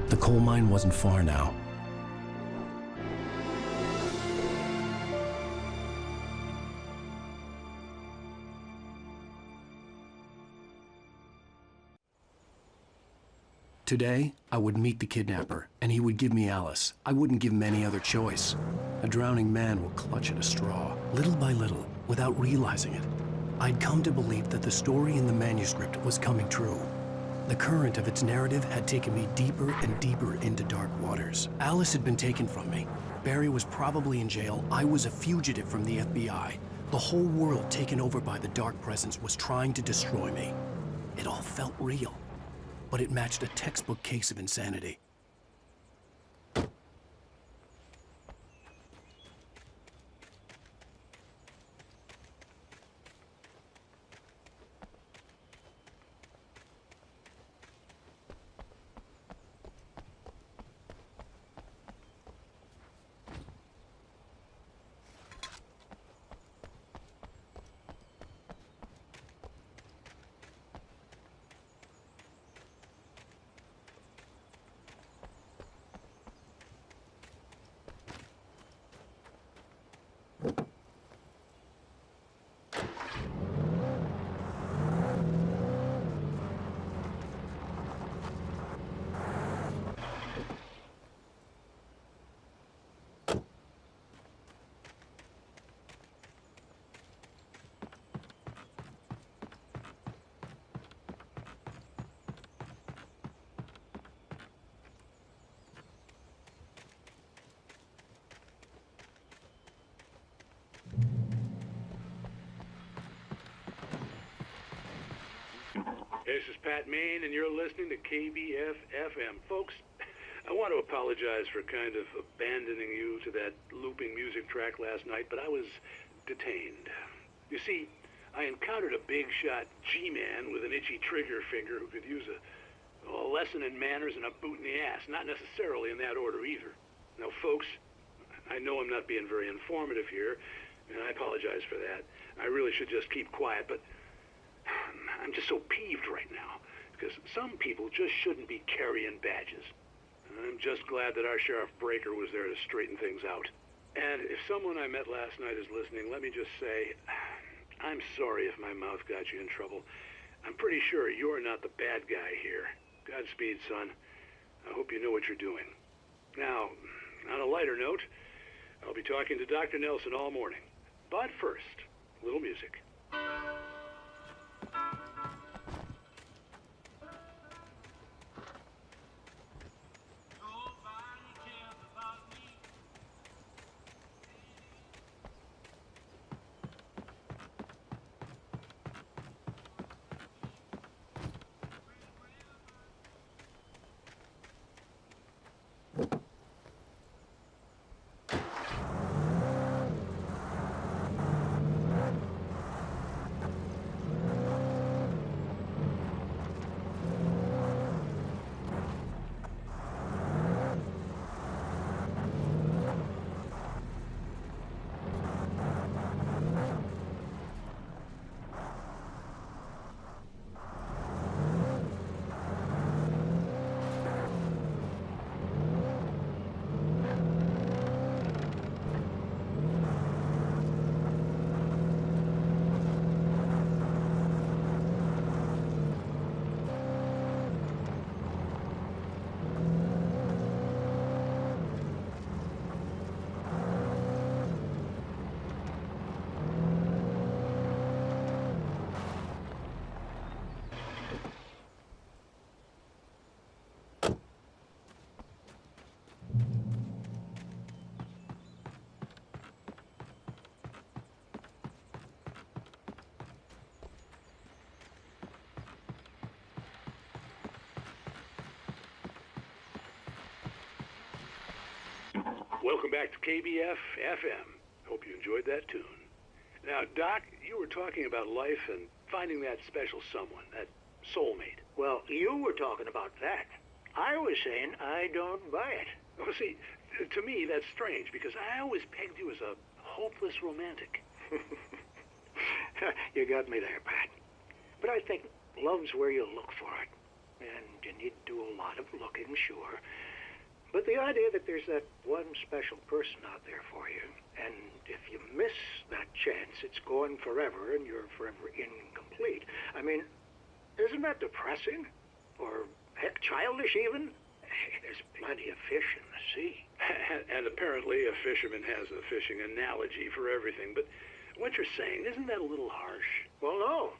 The coal mine wasn't far now. Today, I would meet the kidnapper, and he would give me Alice. I wouldn't give him any other choice. A drowning man will clutch at a straw, little by little, without realizing it. I'd come to believe that the story in the manuscript was coming true. The current of its narrative had taken me deeper and deeper into dark waters. Alice had been taken from me. Barry was probably in jail. I was a fugitive from the FBI. The whole world taken over by the dark presence was trying to destroy me. It all felt real, but it matched a textbook case of insanity. This is Pat Main, and you're listening to KBF-FM. Folks, I want to apologize for kind of abandoning you to that looping music track last night, but I was detained. You see, I encountered a big-shot G-man with an itchy trigger finger who could use a lesson in manners and a boot in the ass, not necessarily in that order either. Now, folks, I know I'm not being very informative here, and I apologize for that. I really should just keep quiet, but I'm just so peeved right now, because some people just shouldn't be carrying badges. I'm just glad that our Sheriff Breaker was there to straighten things out. And if someone I met last night is listening, let me just say, I'm sorry if my mouth got you in trouble. I'm pretty sure you're not the bad guy here. Godspeed, son. I hope you know what you're doing. Now, on a lighter note, I'll be talking to Dr. Nelson all morning. But first, a little music. Welcome back to KBF-FM. Hope you enjoyed that tune. Now, Doc, you were talking about life and finding that special someone, that soulmate. Well, you were talking about that. I was saying I don't buy it. Well, see, to me that's strange because I always pegged you as a hopeless romantic. You got me there, Pat. But I think love's where you look for it. And you need to do a lot of looking, sure. But the idea that there's that one special person out there for you, and if you miss that chance, it's gone forever and you're forever incomplete. I mean, isn't that depressing? Or, heck, childish even? There's plenty of fish in the sea. And apparently a fisherman has a fishing analogy for everything, but what you're saying, isn't that a little harsh? Well, no.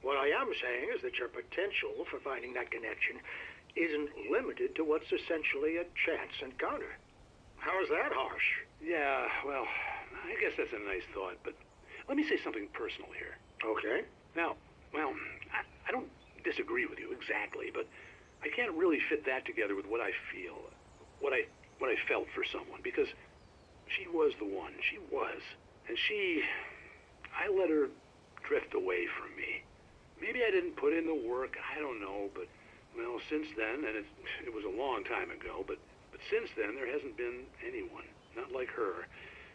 What I am saying is that your potential for finding that connection isn't limited to what's essentially a chance encounter. How is that harsh? Yeah, well, I guess that's a nice thought, but let me say something personal here. Okay. Now, well, I don't disagree with you exactly, but I can't really fit that together with what I feel, what I felt for someone, because she was the one. She was. And I let her drift away from me. Maybe I didn't put in the work, I don't know, but, well, since then, and it was a long time ago, but since then there hasn't been anyone, not like her.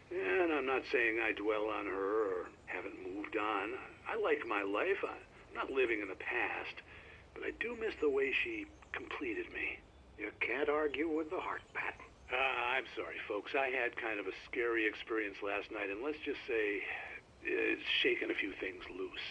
And I'm not saying I dwell on her or haven't moved on. I like my life. I'm not living in the past, but I do miss the way she completed me. You can't argue with the heart, Pat. I'm sorry, folks. I had kind of a scary experience last night, and let's just say it's shaken a few things loose.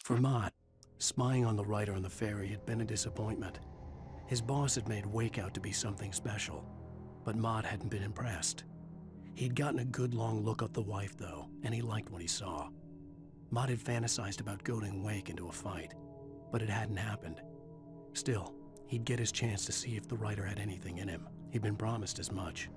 For Mott, spying on the writer on the ferry had been a disappointment. His boss had made Wake out to be something special, but Mott hadn't been impressed. He'd gotten a good long look at the wife, though, and he liked what he saw. Mott had fantasized about goading Wake into a fight, but it hadn't happened. Still, he'd get his chance to see if the writer had anything in him. He'd been promised as much.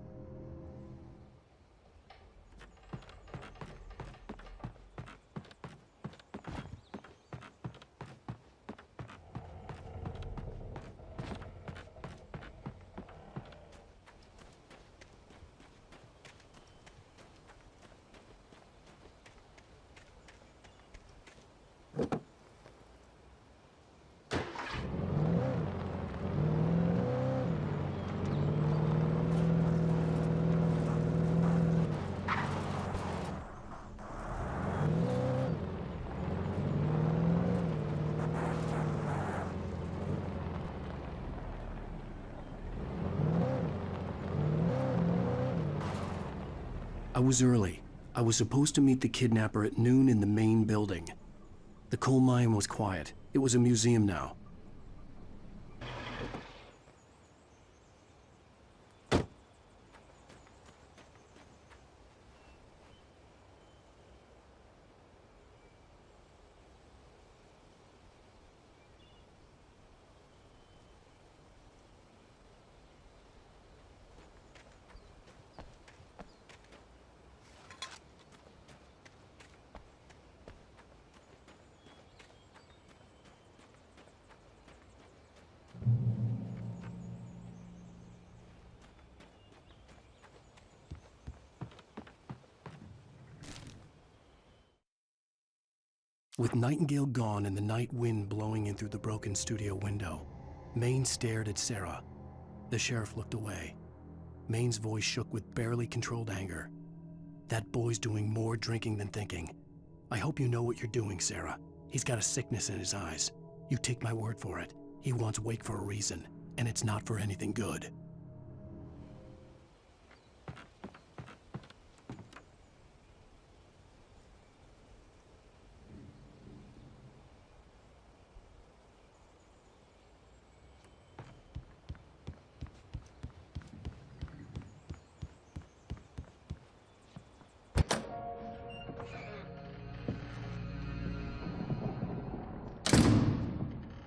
I was early. I was supposed to meet the kidnapper at noon in the main building. The coal mine was quiet. It was a museum now. With Nightingale gone and the night wind blowing in through the broken studio window, Maine stared at Sarah. The sheriff looked away. Maine's voice shook with barely controlled anger. That boy's doing more drinking than thinking. I hope you know what you're doing, Sarah. He's got a sickness in his eyes. You take my word for it. He wants Wake for a reason, and it's not for anything good.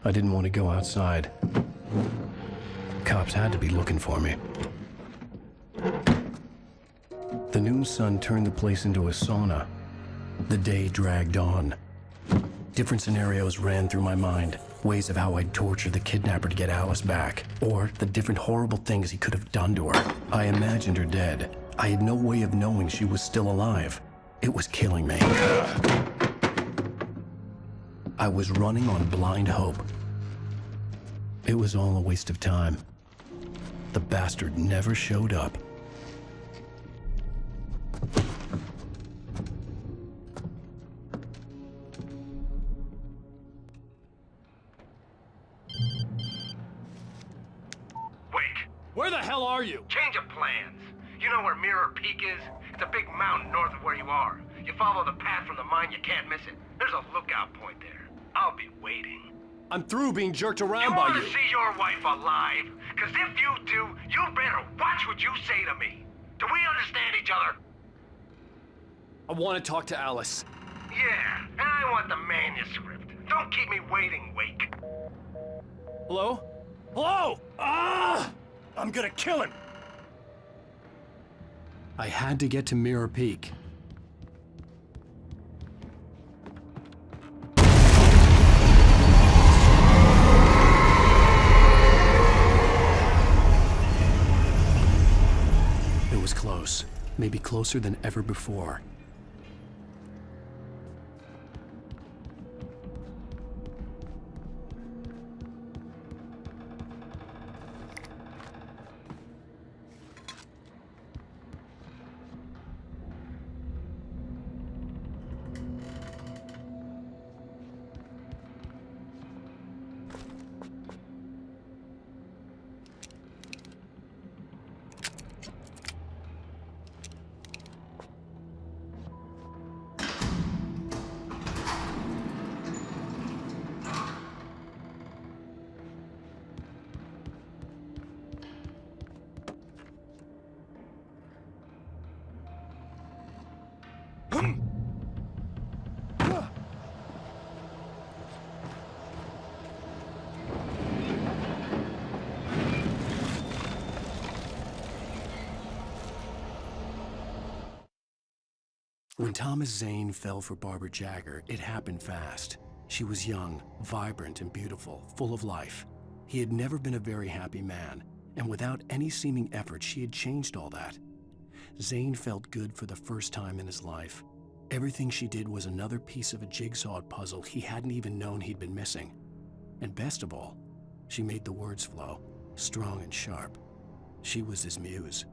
I didn't want to go outside. Cops had to be looking for me. The noon sun turned the place into a sauna. The day dragged on. Different scenarios ran through my mind. Ways of how I'd torture the kidnapper to get Alice back. Or the different horrible things he could have done to her. I imagined her dead. I had no way of knowing she was still alive. It was killing me. I was running on blind hope. It was all a waste of time. The bastard never showed up. Wait. Where the hell are you? Change of plans. You know where Mirror Peak is? It's a big mountain north of where you are. You follow the path from the mine, you can't miss it. There's a lookout point there. I'll be waiting. I'm through being jerked around You by want you. to see your wife alive? Because if you do, you better watch what you say to me. Do we understand each other? I want to talk to Alice. Yeah, and I want the manuscript. Don't keep me waiting, Wake. Hello? Hello! Ah! I'm gonna kill him! I had to get to Mirror Peak. It was close, maybe closer than ever before. When Thomas Zane fell for Barbara Jagger, it happened fast. She was young, vibrant, and beautiful, full of life. He had never been a very happy man, and without any seeming effort, she had changed all that. Zane felt good for the first time in his life. Everything she did was another piece of a jigsaw puzzle he hadn't even known he'd been missing. And best of all, she made the words flow, strong and sharp. She was his muse.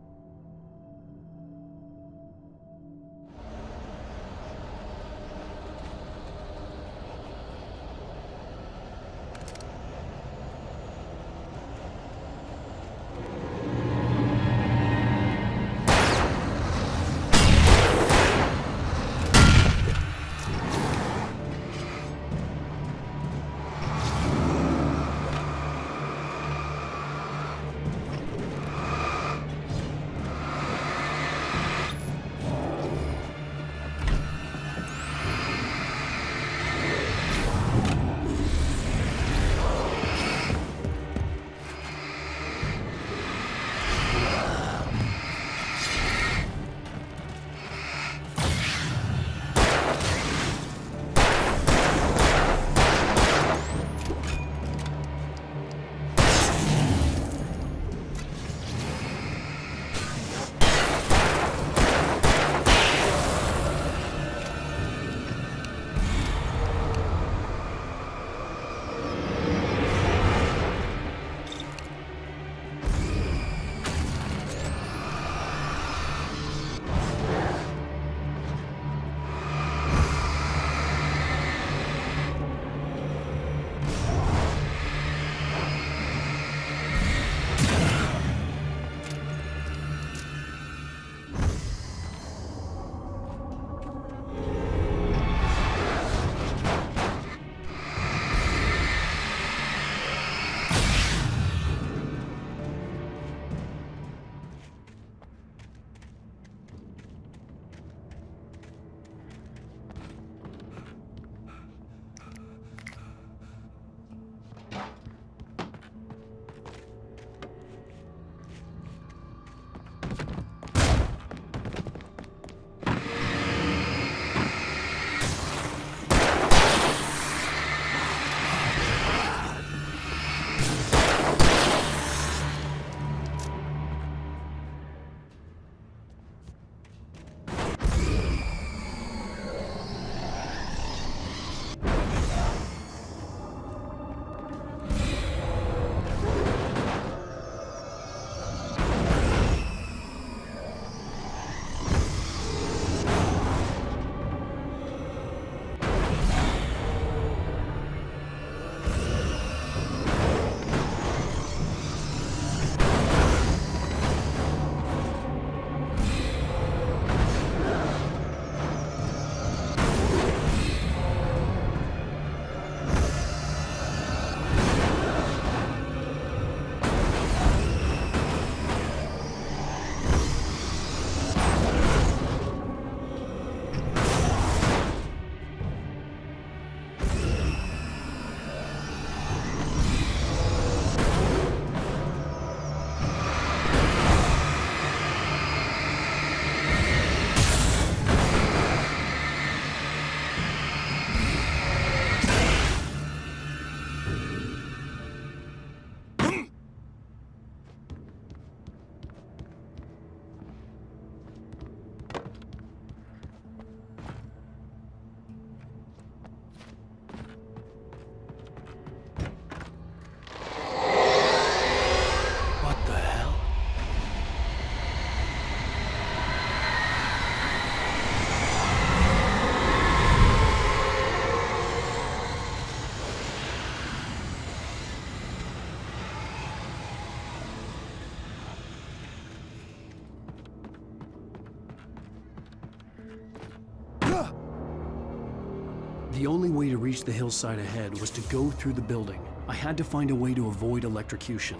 The only way to reach the hillside ahead was to go through the building. I had to find a way to avoid electrocution.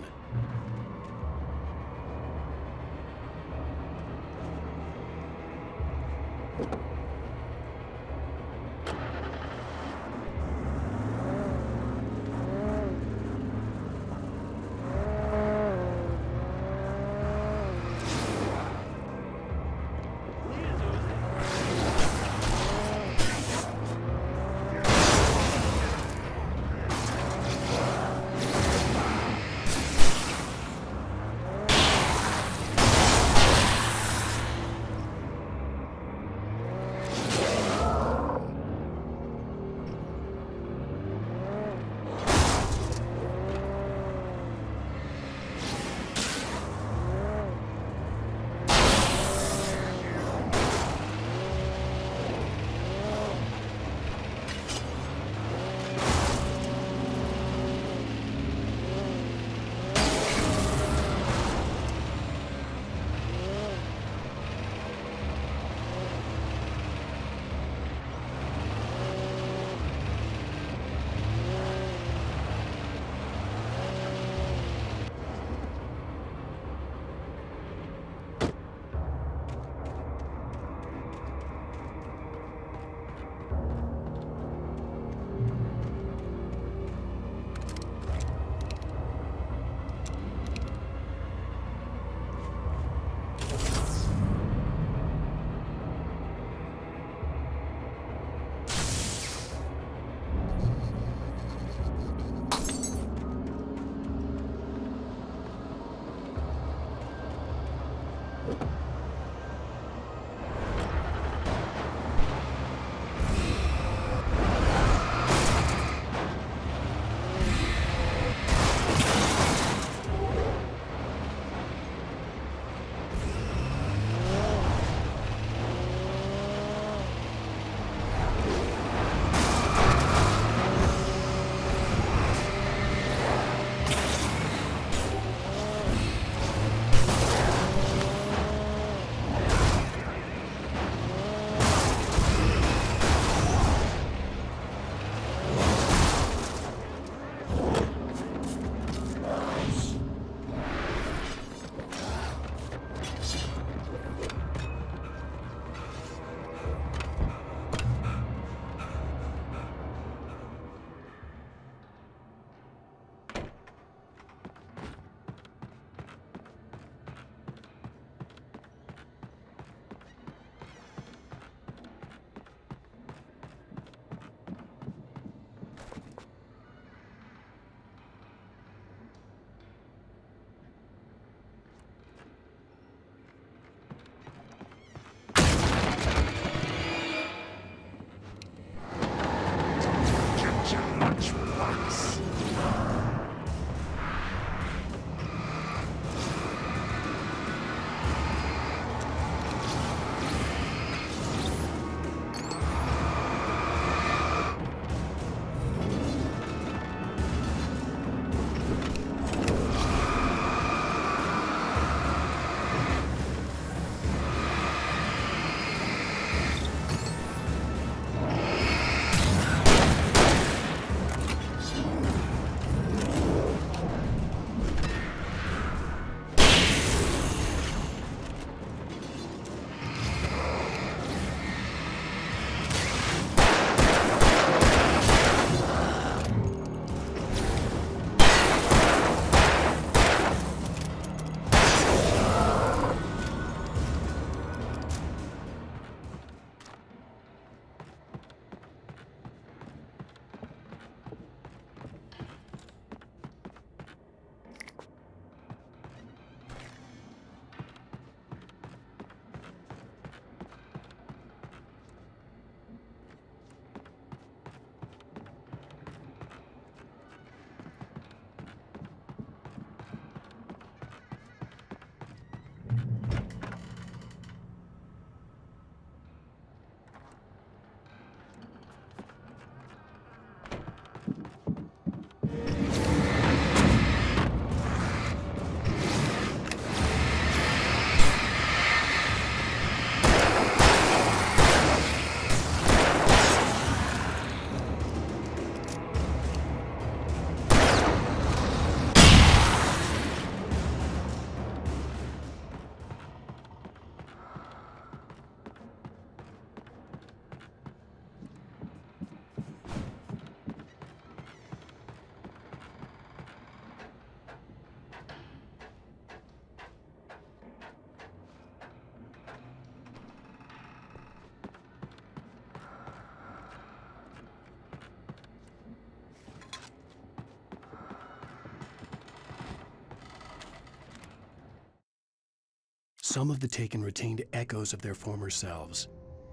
Some of the taken retained echoes of their former selves,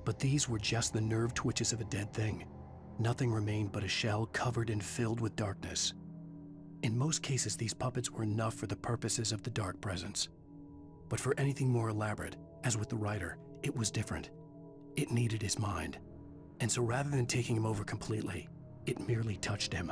but these were just the nerve twitches of a dead thing. Nothing remained but a shell covered and filled with darkness. In most cases, these puppets were enough for the purposes of the dark presence. But for anything more elaborate, as with the writer, it was different. It needed his mind. And so rather than taking him over completely, it merely touched him.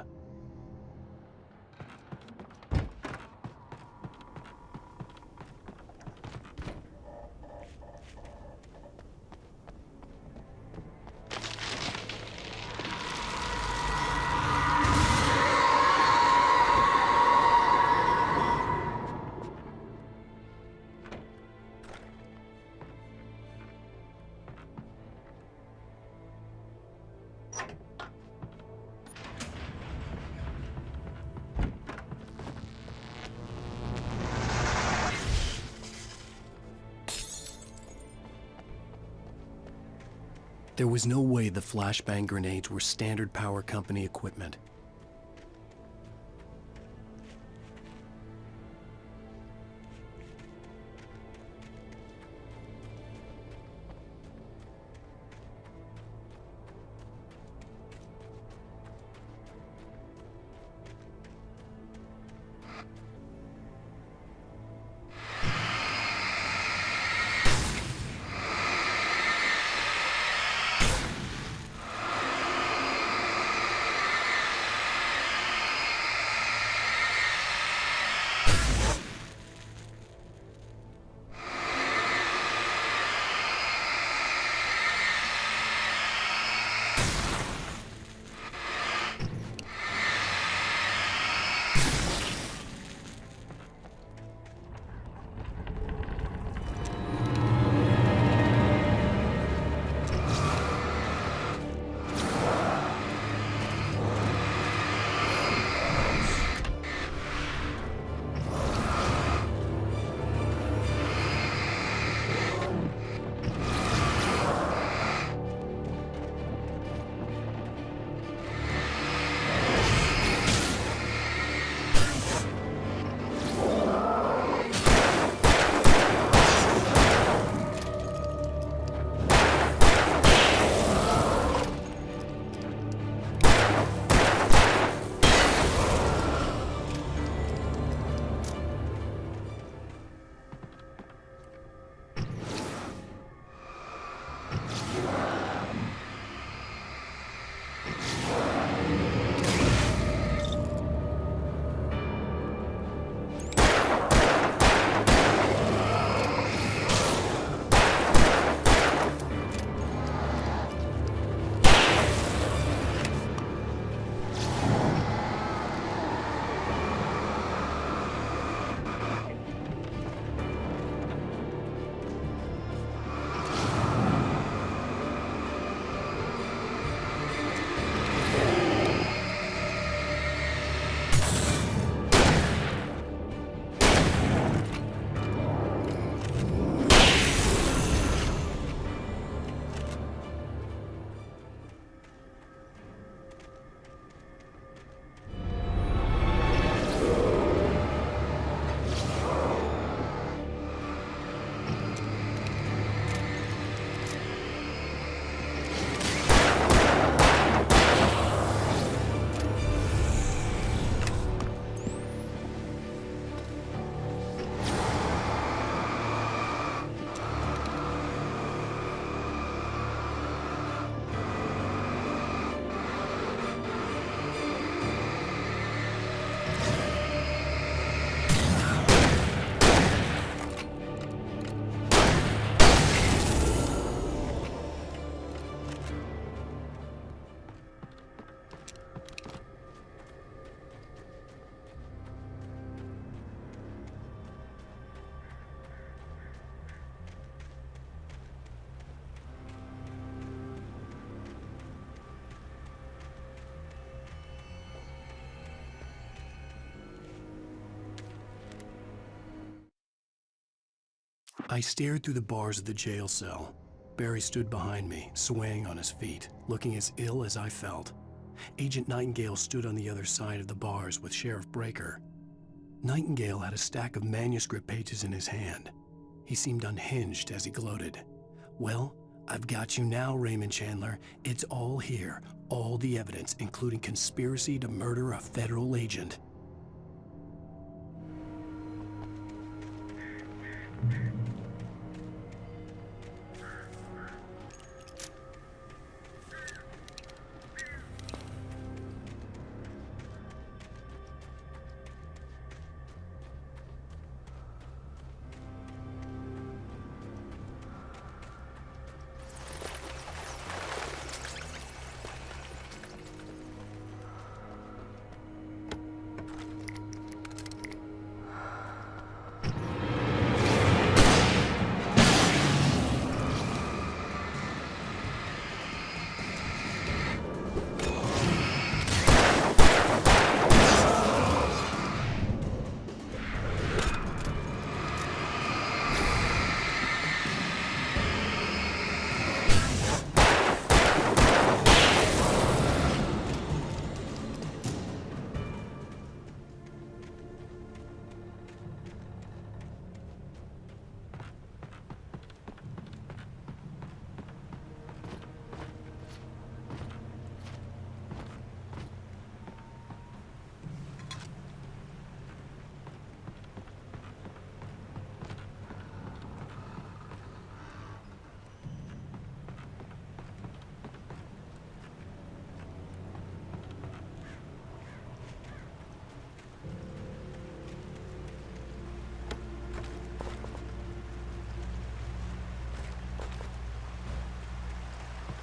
There was no way the flashbang grenades were standard power company equipment. I stared through the bars of the jail cell. Barry stood behind me, swaying on his feet, looking as ill as I felt. Agent Nightingale stood on the other side of the bars with Sheriff Breaker. Nightingale had a stack of manuscript pages in his hand. He seemed unhinged as he gloated. Well, I've got you now, Raymond Chandler. It's all here. All the evidence, including conspiracy to murder a federal agent.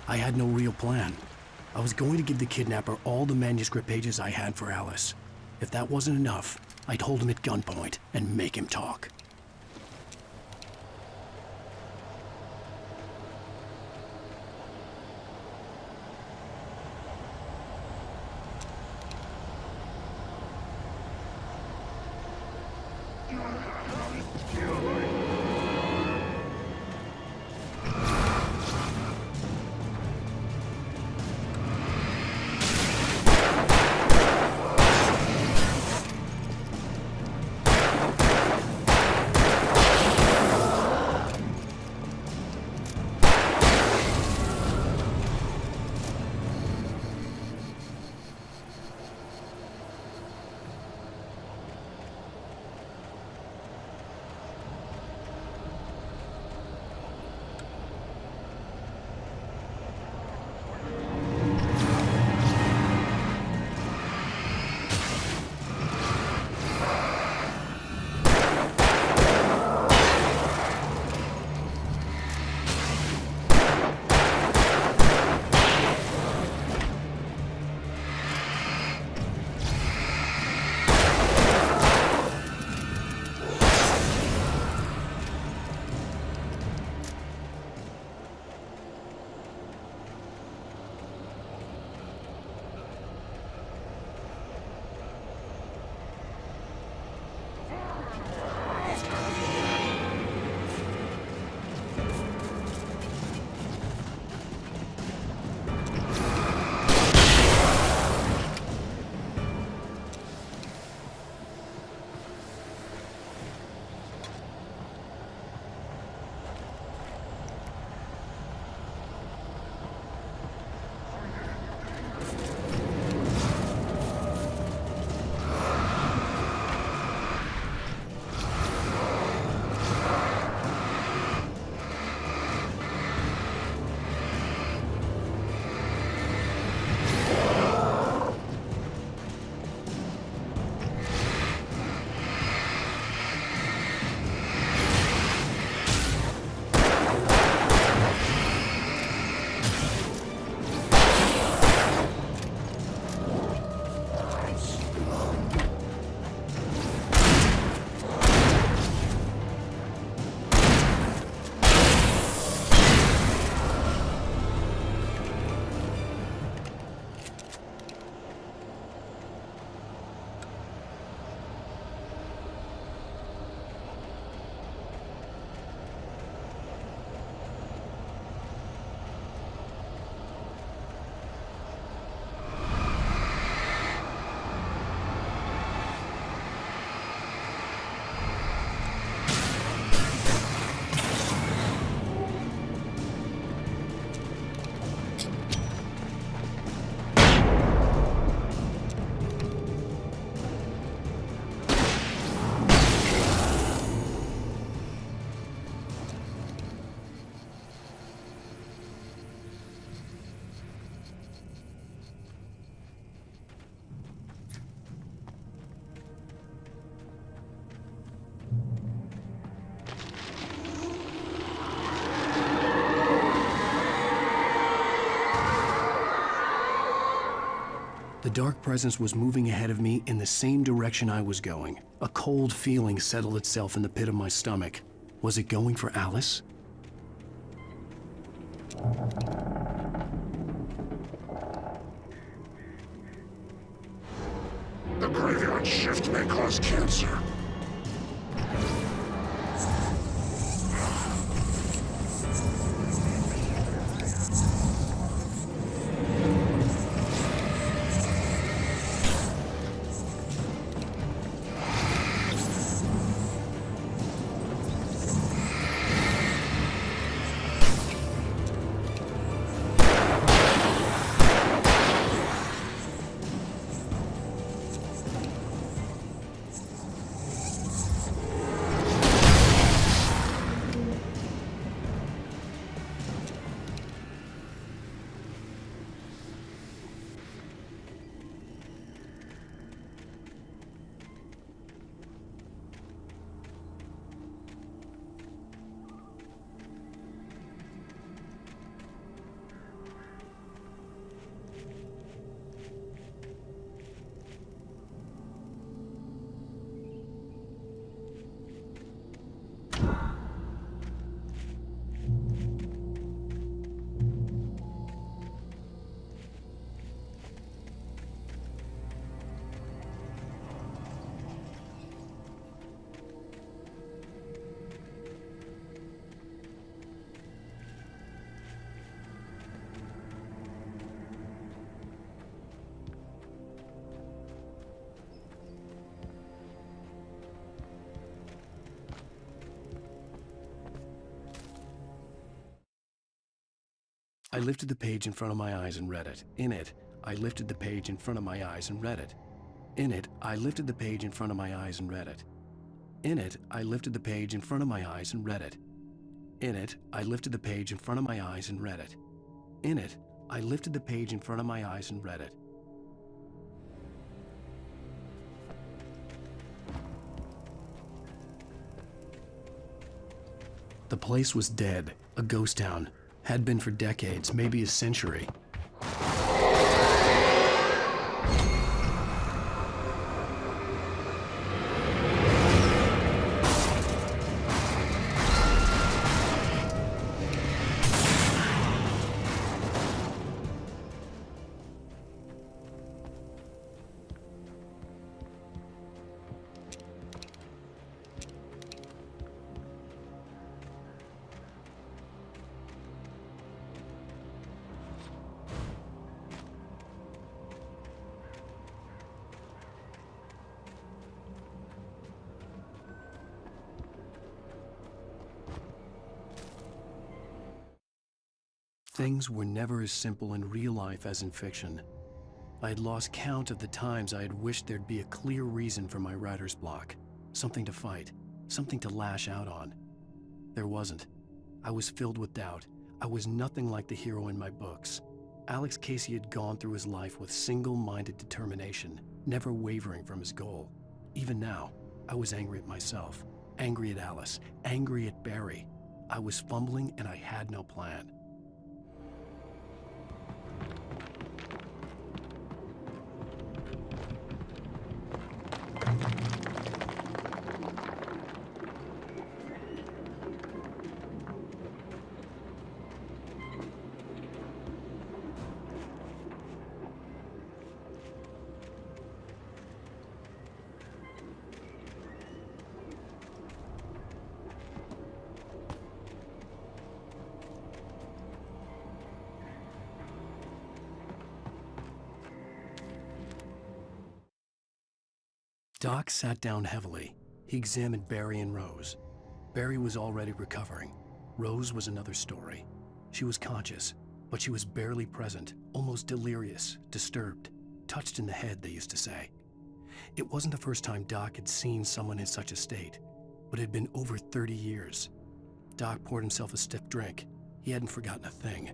I had no real plan. I was going to give the kidnapper all the manuscript pages I had for Alice. If that wasn't enough, I'd hold him at gunpoint and make him talk. The dark presence was moving ahead of me in the same direction I was going. A cold feeling settled itself in the pit of my stomach. Was it going for Alice? The graveyard shift may cause cancer. I lifted the page in front of my eyes and read it. In it, I lifted the page in front of my eyes and read it. In it, I lifted the page in front of my eyes and read it. In it, I lifted the page in front of my eyes and read it. In it, I lifted the page in front of my eyes and read it. In it, I lifted the page in front of my eyes and read it. The place was dead, a ghost town. Had been for decades, maybe a century. Things were never as simple in real life as in fiction. I had lost count of the times I had wished there'd be a clear reason for my writer's block. Something to fight, something to lash out on. There wasn't. I was filled with doubt. I was nothing like the hero in my books. Alex Casey had gone through his life with single-minded determination, never wavering from his goal. Even now, I was angry at myself, angry at Alice, angry at Barry. I was fumbling and I had no plan. Doc sat down heavily. He examined Barry and Rose. Barry was already recovering. Rose was another story. She was conscious, but she was barely present, almost delirious, disturbed, touched in the head, they used to say. It wasn't the first time Doc had seen someone in such a state, but it had been over 30 years. Doc poured himself a stiff drink. He hadn't forgotten a thing.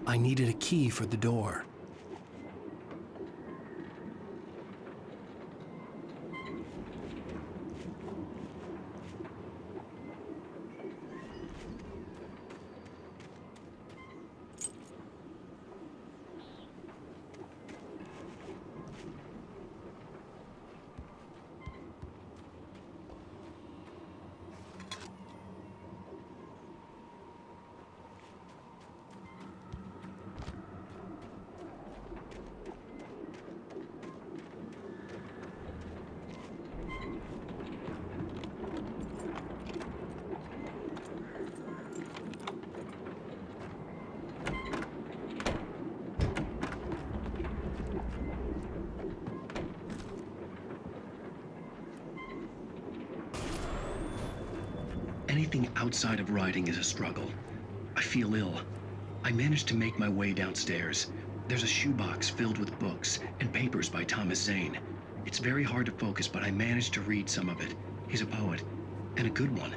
I needed a key for the door. Anything outside of writing is a struggle. I feel ill. I managed to make my way downstairs. There's a shoebox filled with books and papers by Thomas Zane. It's very hard to focus, but I managed to read some of it. He's a poet, and a good one.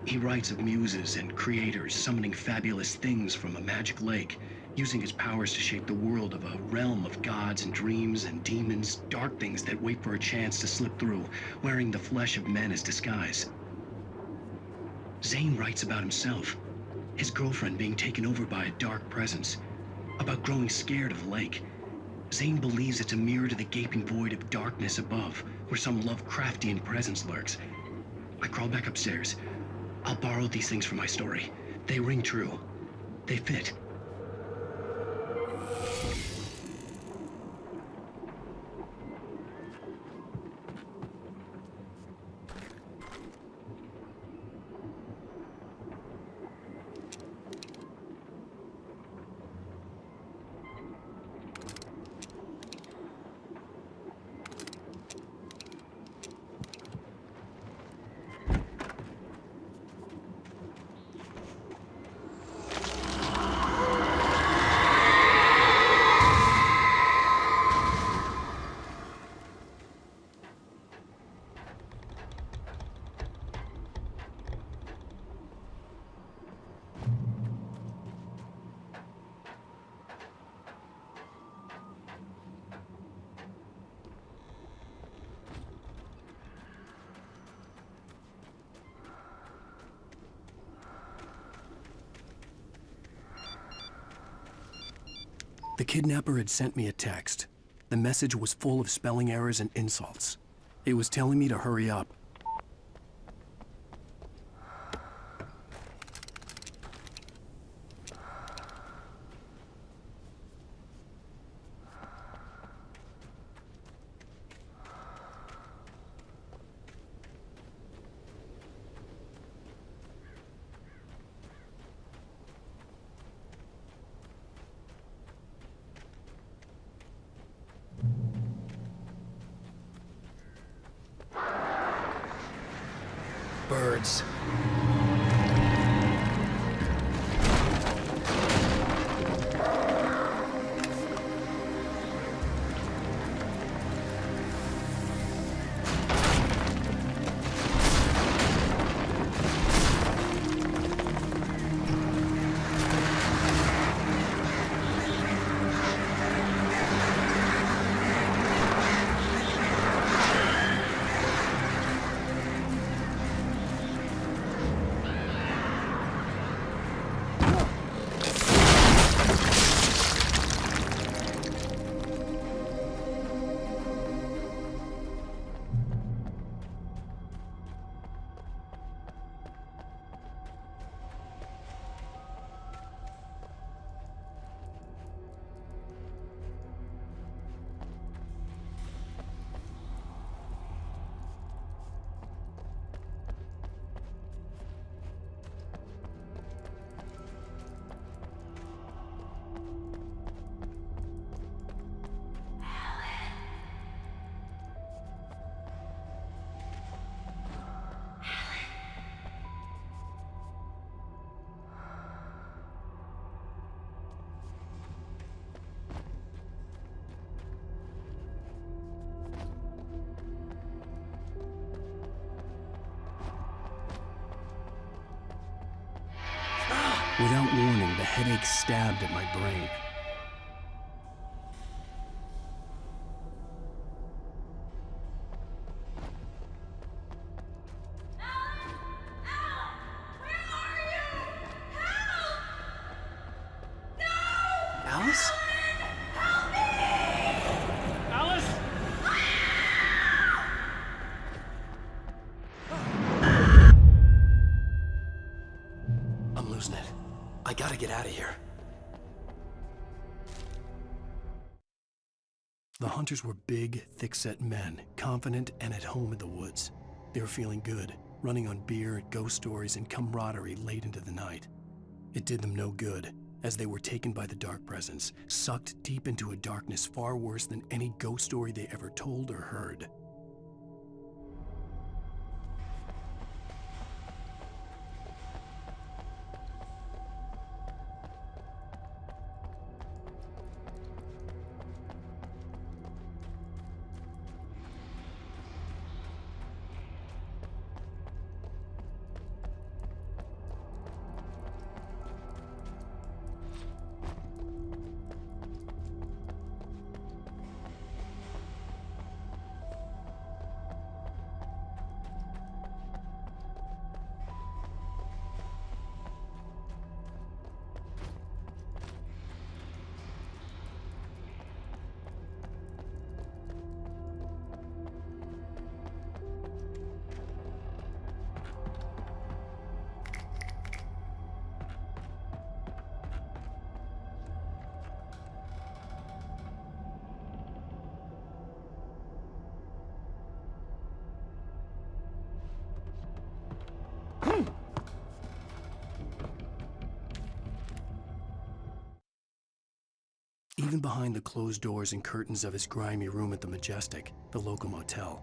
He writes of muses and creators summoning fabulous things from a magic lake, using his powers to shape the world of a realm of gods and dreams and demons, dark things that wait for a chance to slip through, wearing the flesh of men as disguise. Zane writes about himself, his girlfriend being taken over by a dark presence, about growing scared of the lake. Zane believes it's a mirror to the gaping void of darkness above, where some Lovecraftian presence lurks. I crawl back upstairs. I'll borrow these things for my story. They ring true. They fit. The kidnapper had sent me a text. The message was full of spelling errors and insults. It was telling me to hurry up. Birds. Without warning, the headache stabbed at my brain. Alice? Alice? I'm losing it. I gotta get out of here. The hunters were big, thick-set men, confident and at home in the woods. They were feeling good, running on beer, ghost stories, and camaraderie late into the night. It did them no good, as they were taken by the dark presence, sucked deep into a darkness far worse than any ghost story they ever told or heard. Even behind the closed doors and curtains of his grimy room at the Majestic, the local motel,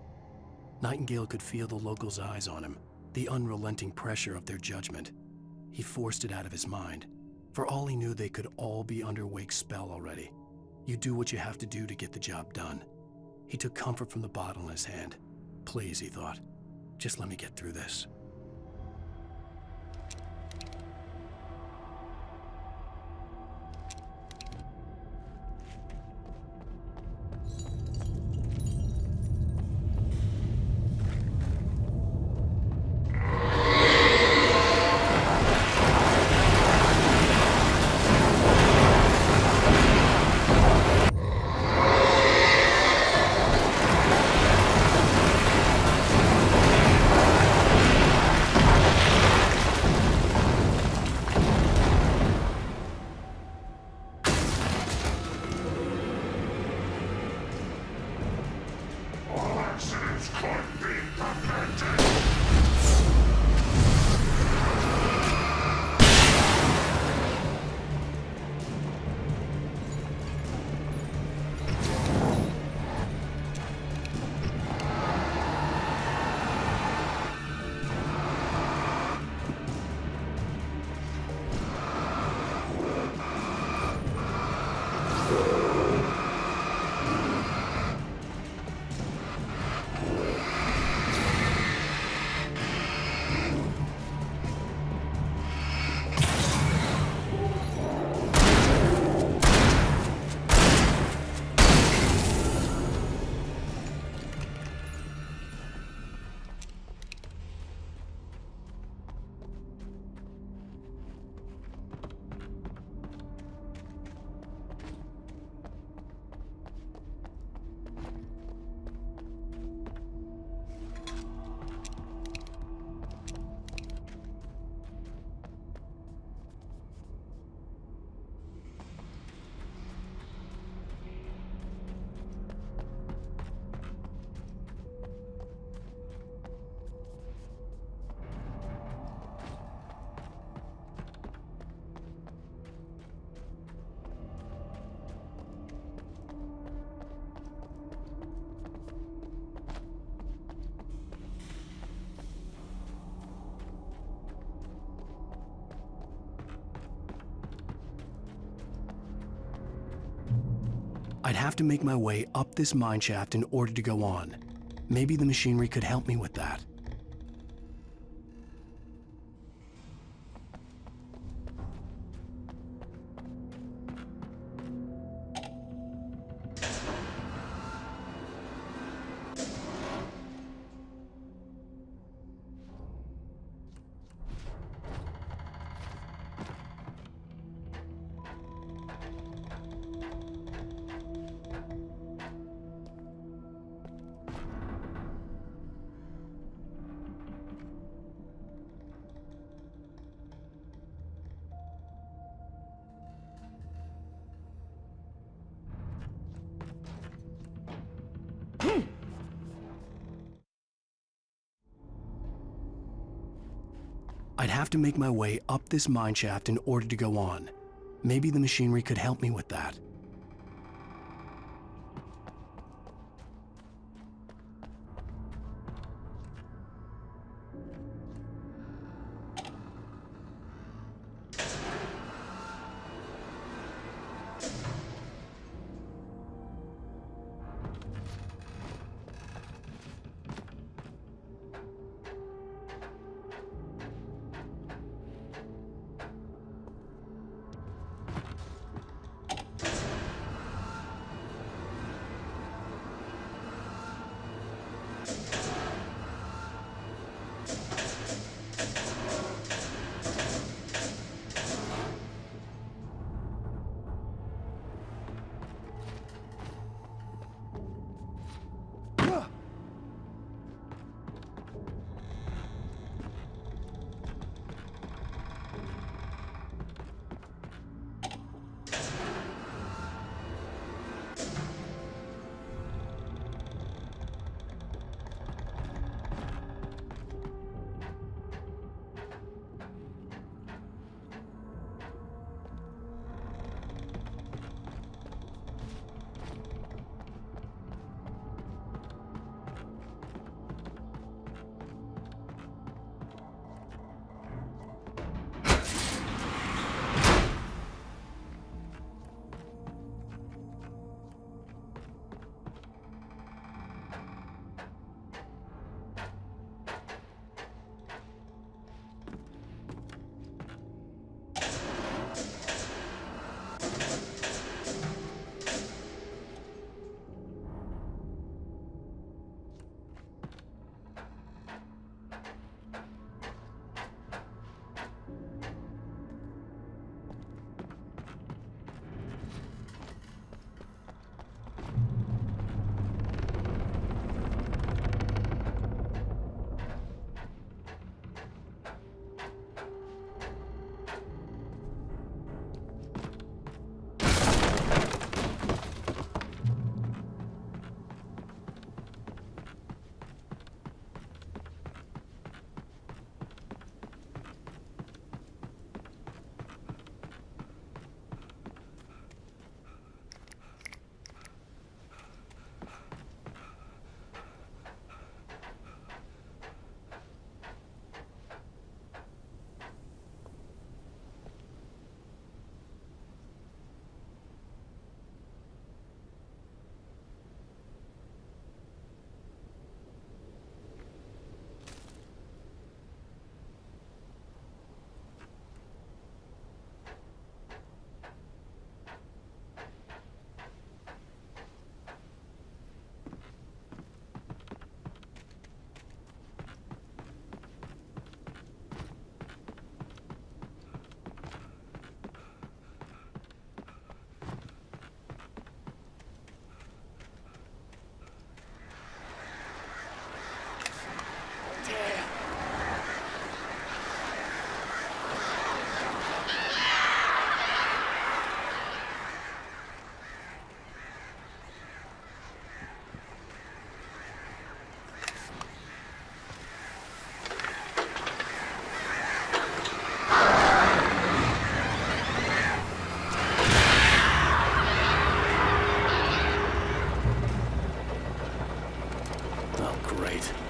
Nightingale could feel the locals' eyes on him, the unrelenting pressure of their judgment. He forced it out of his mind. For all he knew, they could all be under Wake's spell already. You do what you have to do to get the job done. He took comfort from the bottle in his hand. Please, he thought, just let me get through this. I'd have to make my way up this mineshaft in order to go on. Maybe the machinery could help me with that. I'd have to make my way up this mine shaft in order to go on. Maybe the machinery could help me with that.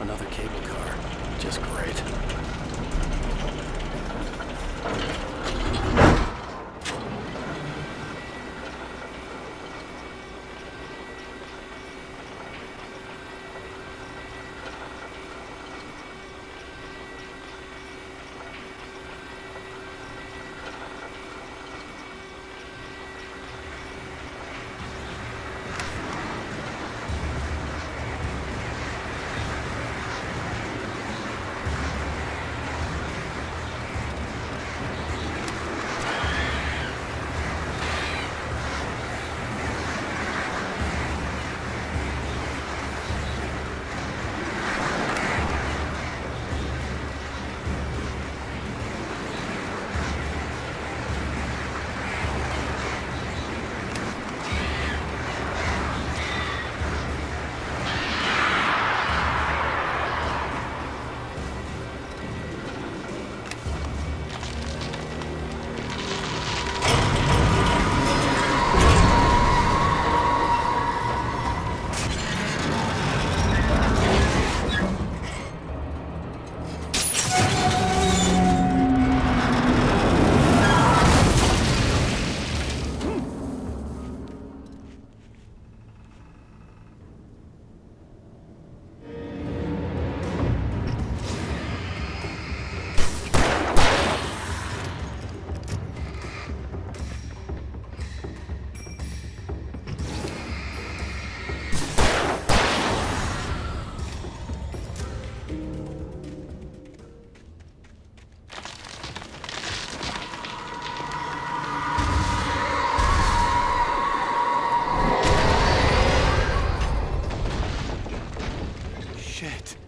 Another cable car. Just great. Shit.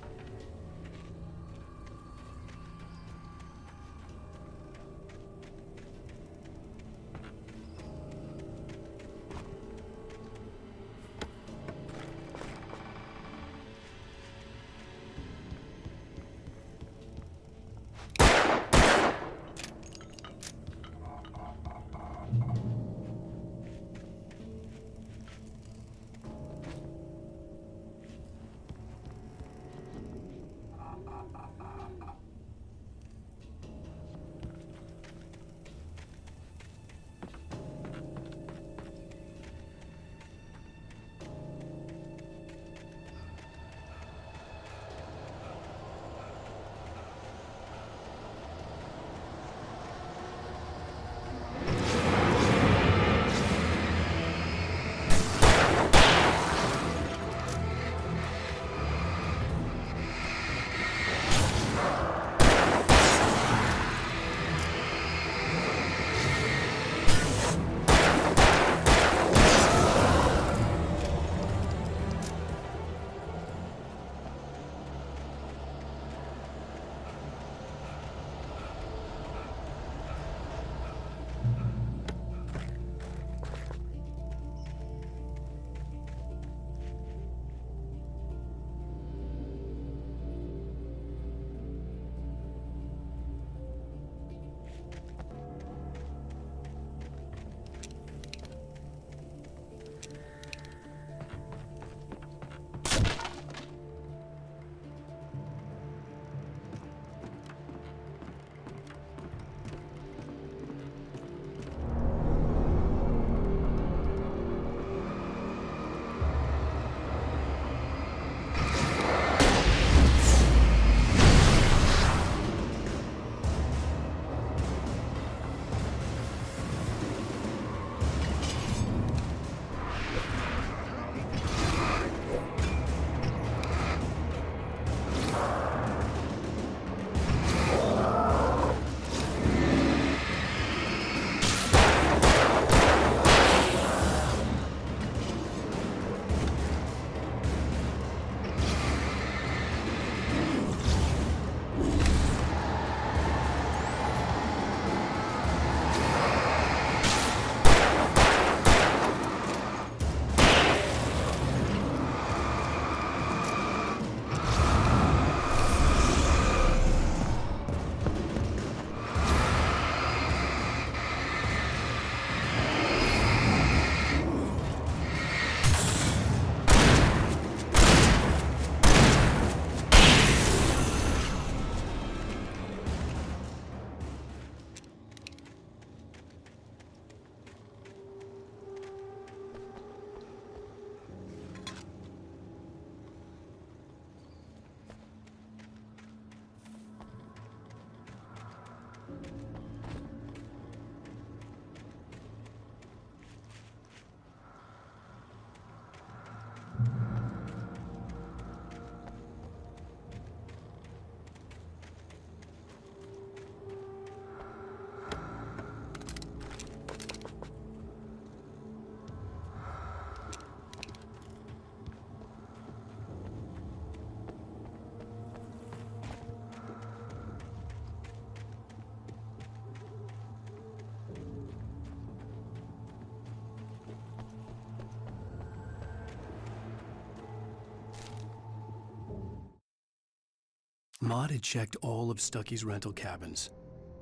Maud had checked all of Stucky's rental cabins.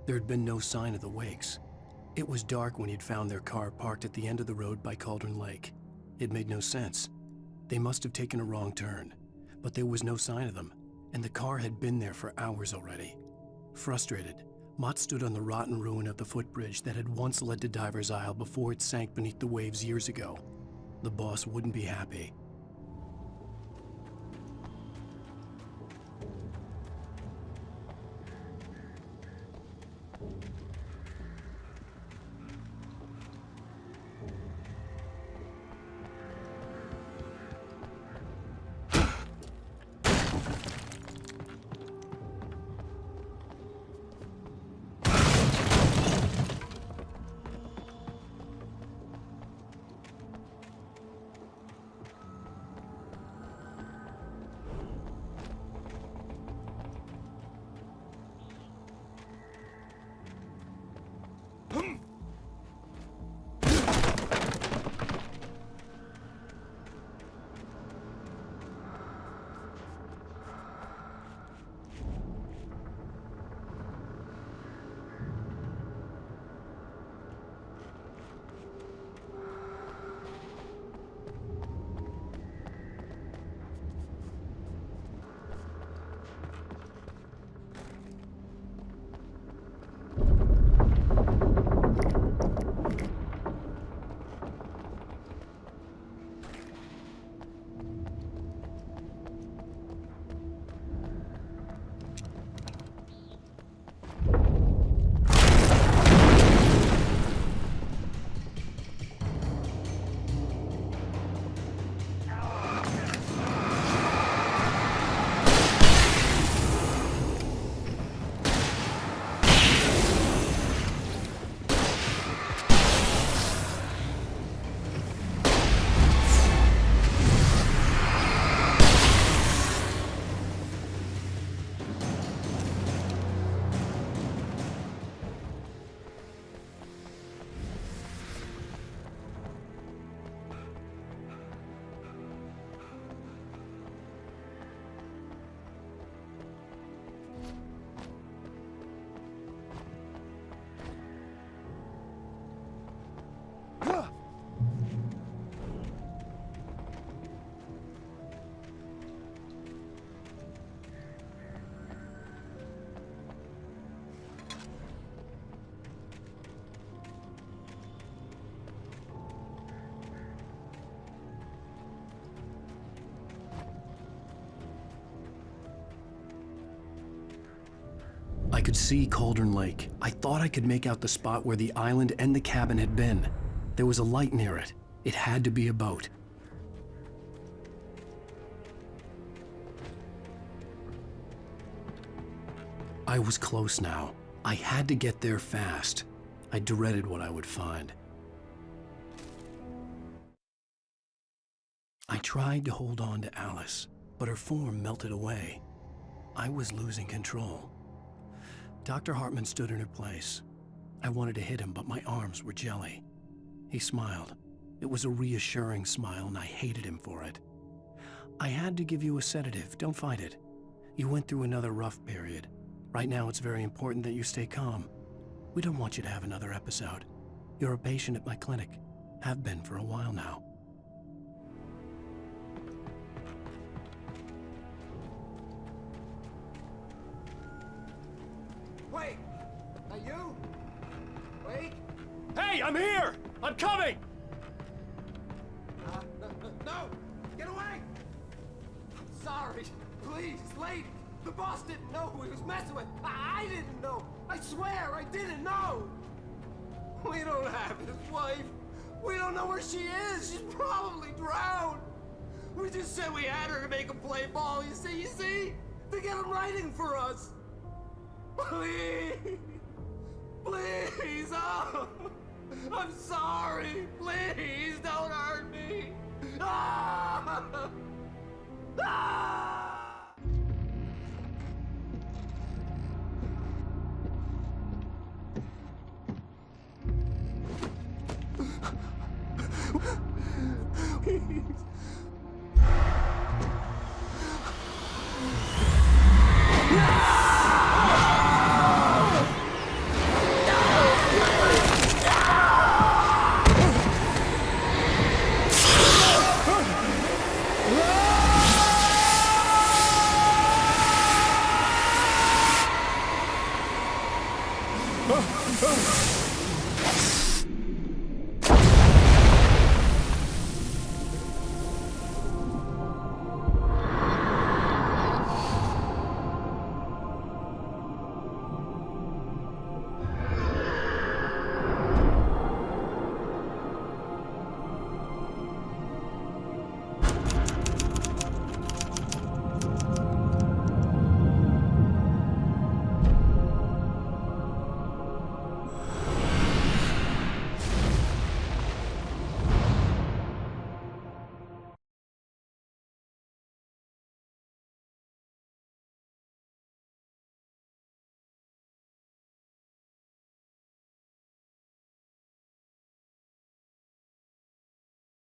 There had been no sign of the Wakes. It was dark when he'd found their car parked at the end of the road by Cauldron Lake. It made no sense. They must have taken a wrong turn, but there was no sign of them, and the car had been there for hours already. Frustrated, Mott stood on the rotten ruin of the footbridge that had once led to Diver's Isle before it sank beneath the waves years ago. The boss wouldn't be happy. I could see Cauldron Lake. I thought I could make out the spot where the island and the cabin had been. There was a light near it. It had to be a boat. I was close now. I had to get there fast. I dreaded what I would find. I tried to hold on to Alice, but her form melted away. I was losing control. Dr. Hartman stood in her place. I wanted to hit him, but my arms were jelly. He smiled. It was a reassuring smile, and I hated him for it. I had to give you a sedative. Don't fight it. You went through another rough period. Right now, it's very important that you stay calm. We don't want you to have another episode. You're a patient at my clinic. Have been for a while now. Wait! Are you? Wait! Hey, I'm here! I'm coming! No! Get away! I'm sorry. Please, lady. The boss didn't know who he was messing with. I didn't know. I swear I didn't know. We don't have his wife. We don't know where she is. She's probably drowned. We just said we had her to make him play ball. You see? To get him writing for us. Please. Please. Oh. I'm sorry. Please don't hurt me. Ah! Ah!